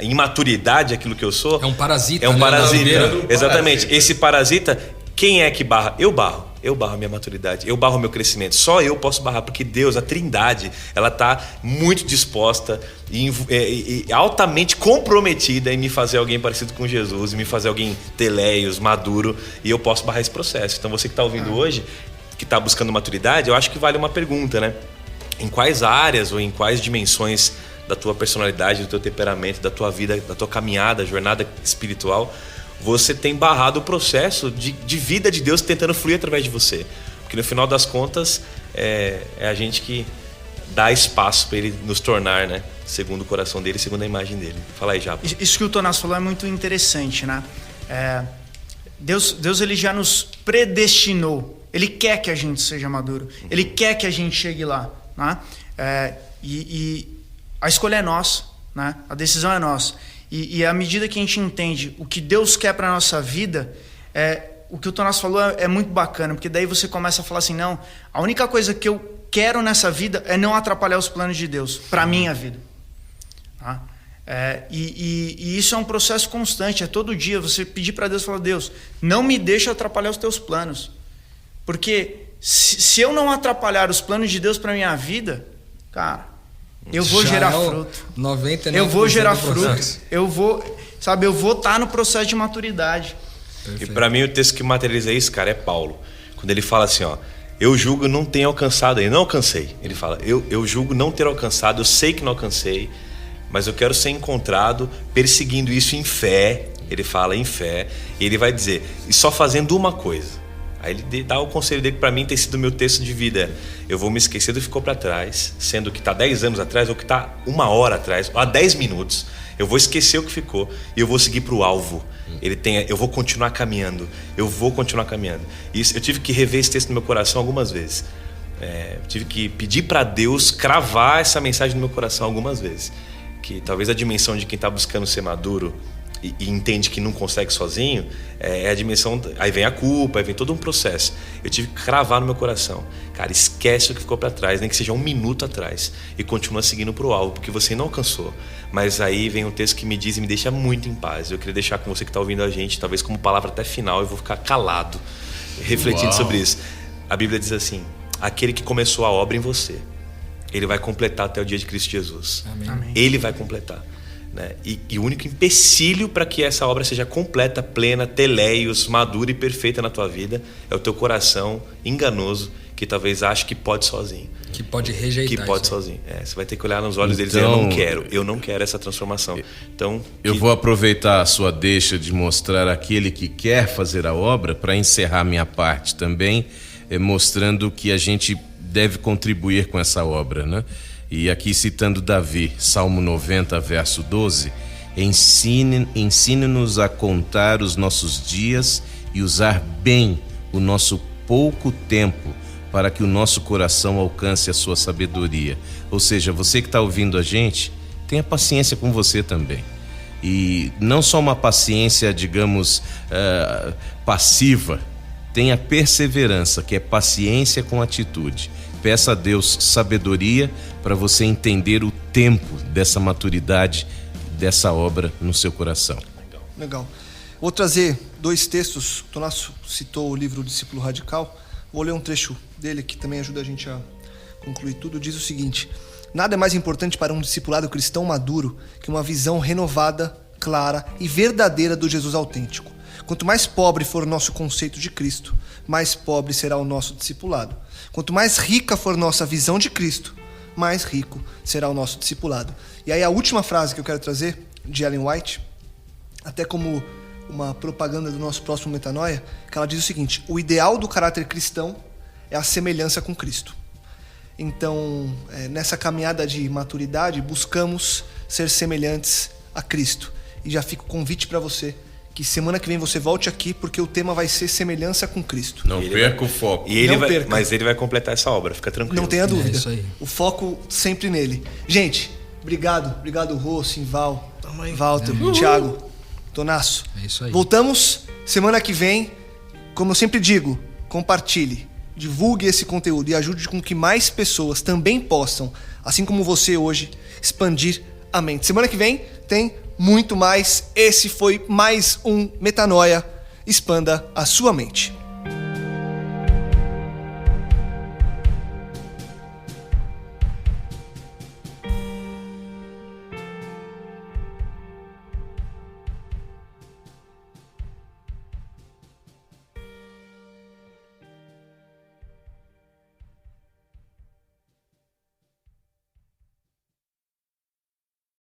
imaturidade, aquilo que eu sou. É um parasita. É um parasita. Exatamente. Parasita. Esse parasita, quem é que barra? Eu barro a minha maturidade, eu barro o meu crescimento. Só eu posso barrar, porque Deus, a Trindade, ela está muito disposta e altamente comprometida em me fazer alguém parecido com Jesus, em me fazer alguém teleios, maduro, e eu posso barrar esse processo. Então você que está ouvindo hoje, que está buscando maturidade, eu acho que vale uma pergunta, né? Em quais áreas ou em quais dimensões da tua personalidade, do teu temperamento, da tua vida, da tua caminhada, jornada espiritual, você tem barrado o processo de vida de Deus tentando fluir através de você. Porque no final das contas, é a gente que dá espaço para ele nos tornar, né? Segundo o coração dele, segundo a imagem dele. Fala aí, Japa. Isso que o Tonás falou é muito interessante, né? Deus ele já nos predestinou. Ele quer que a gente seja maduro. Ele quer que a gente chegue lá, né? A escolha é nossa, né? A decisão é nossa. E à medida que a gente entende o que Deus quer para a nossa vida, o que o Tonás falou é muito bacana, porque daí você começa a falar assim, não, a única coisa que eu quero nessa vida é não atrapalhar os planos de Deus para a minha vida. Tá? E isso é um processo constante, é todo dia você pedir para Deus, falar, Deus, não me deixa atrapalhar os teus planos. Porque se eu não atrapalhar os planos de Deus para a minha vida, cara... eu vou gerar fruto. 99% eu vou gerar fruto. Eu vou estar no processo de maturidade. Perfeito. E para mim o texto que materializa isso, cara, é Paulo. Quando ele fala assim, eu julgo não ter alcançado ainda, não alcancei. Ele fala, eu julgo não ter alcançado, eu sei que não alcancei, mas eu quero ser encontrado perseguindo isso em fé. Ele fala em fé, e ele vai dizer, e só fazendo uma coisa. Aí ele dá o conselho dele, que para mim tem sido o meu texto de vida. Eu vou me esquecer do que ficou para trás, sendo que está 10 anos atrás, ou que está 1 hora atrás, ou há 10 minutos. Eu vou esquecer o que ficou e eu vou seguir para o alvo. Eu vou continuar caminhando. Isso, eu tive que rever esse texto no meu coração algumas vezes. Tive que pedir para Deus cravar essa mensagem no meu coração algumas vezes. que talvez a dimensão de quem está buscando ser maduro e entende que não consegue sozinho, é a dimensão... Aí vem a culpa, aí vem todo um processo. Eu tive que cravar no meu coração. Cara, esquece o que ficou para trás, nem que seja 1 minuto atrás. E continua seguindo pro alvo, porque você não alcançou. Mas aí vem um texto que me diz e me deixa muito em paz. Eu queria deixar com você que está ouvindo a gente, talvez como palavra até final, eu vou ficar calado, refletindo sobre isso. A Bíblia diz assim: aquele que começou a obra em você, ele vai completar até o dia de Cristo Jesus. Amém. Ele vai completar. Né? E o único empecilho para que essa obra seja completa, plena, teleios, madura e perfeita na tua vida é o teu coração enganoso, que talvez ache que pode sozinho. Que pode rejeitar. Que pode isso aí. sozinho. Você vai ter que olhar nos olhos deles e Então, dizer: eu não quero essa transformação. Então, eu vou aproveitar a sua deixa de mostrar aquele que quer fazer a obra para encerrar minha parte também, mostrando que a gente deve contribuir com essa obra, né? E aqui citando Davi, Salmo 90, verso 12: ensine-nos a contar os nossos dias e usar bem o nosso pouco tempo, para que o nosso coração alcance a sua sabedoria. Ou seja, você que está ouvindo a gente, tenha paciência com você também. E não só uma paciência, digamos, passiva, tenha perseverança, que é paciência com atitude. Peça a Deus sabedoria para você entender o tempo dessa maturidade, dessa obra no seu coração. Legal. Vou trazer 2 textos. O Tonasso citou o livro Discípulo Radical. Vou ler um trecho dele que também ajuda a gente a concluir tudo. Diz o seguinte: nada é mais importante para um discipulado cristão maduro que uma visão renovada, clara e verdadeira do Jesus autêntico. Quanto mais pobre for o nosso conceito de Cristo, mais pobre será o nosso discipulado. Quanto mais rica for nossa visão de Cristo, mais rico será o nosso discipulado. E aí a última frase que eu quero trazer, de Ellen White, até como uma propaganda do nosso próximo Metanoia, que ela diz o seguinte: o ideal do caráter cristão é a semelhança com Cristo. Então, nessa caminhada de maturidade, buscamos ser semelhantes a Cristo. E já fica o convite para você, que semana que vem você volte aqui, porque o tema vai ser semelhança com Cristo. Não perca o foco. Mas ele vai completar essa obra, fica tranquilo. Não tenha dúvida. Isso aí. O foco sempre nele. Gente, obrigado Rô, Simval, Walter, Thiago, Tonasso. É isso aí. Voltamos semana que vem. Como eu sempre digo, compartilhe, divulgue esse conteúdo e ajude com que mais pessoas também possam, assim como você hoje, expandir a mente. Semana que vem tem muito mais. Esse foi mais um Metanoia. Expanda a sua mente.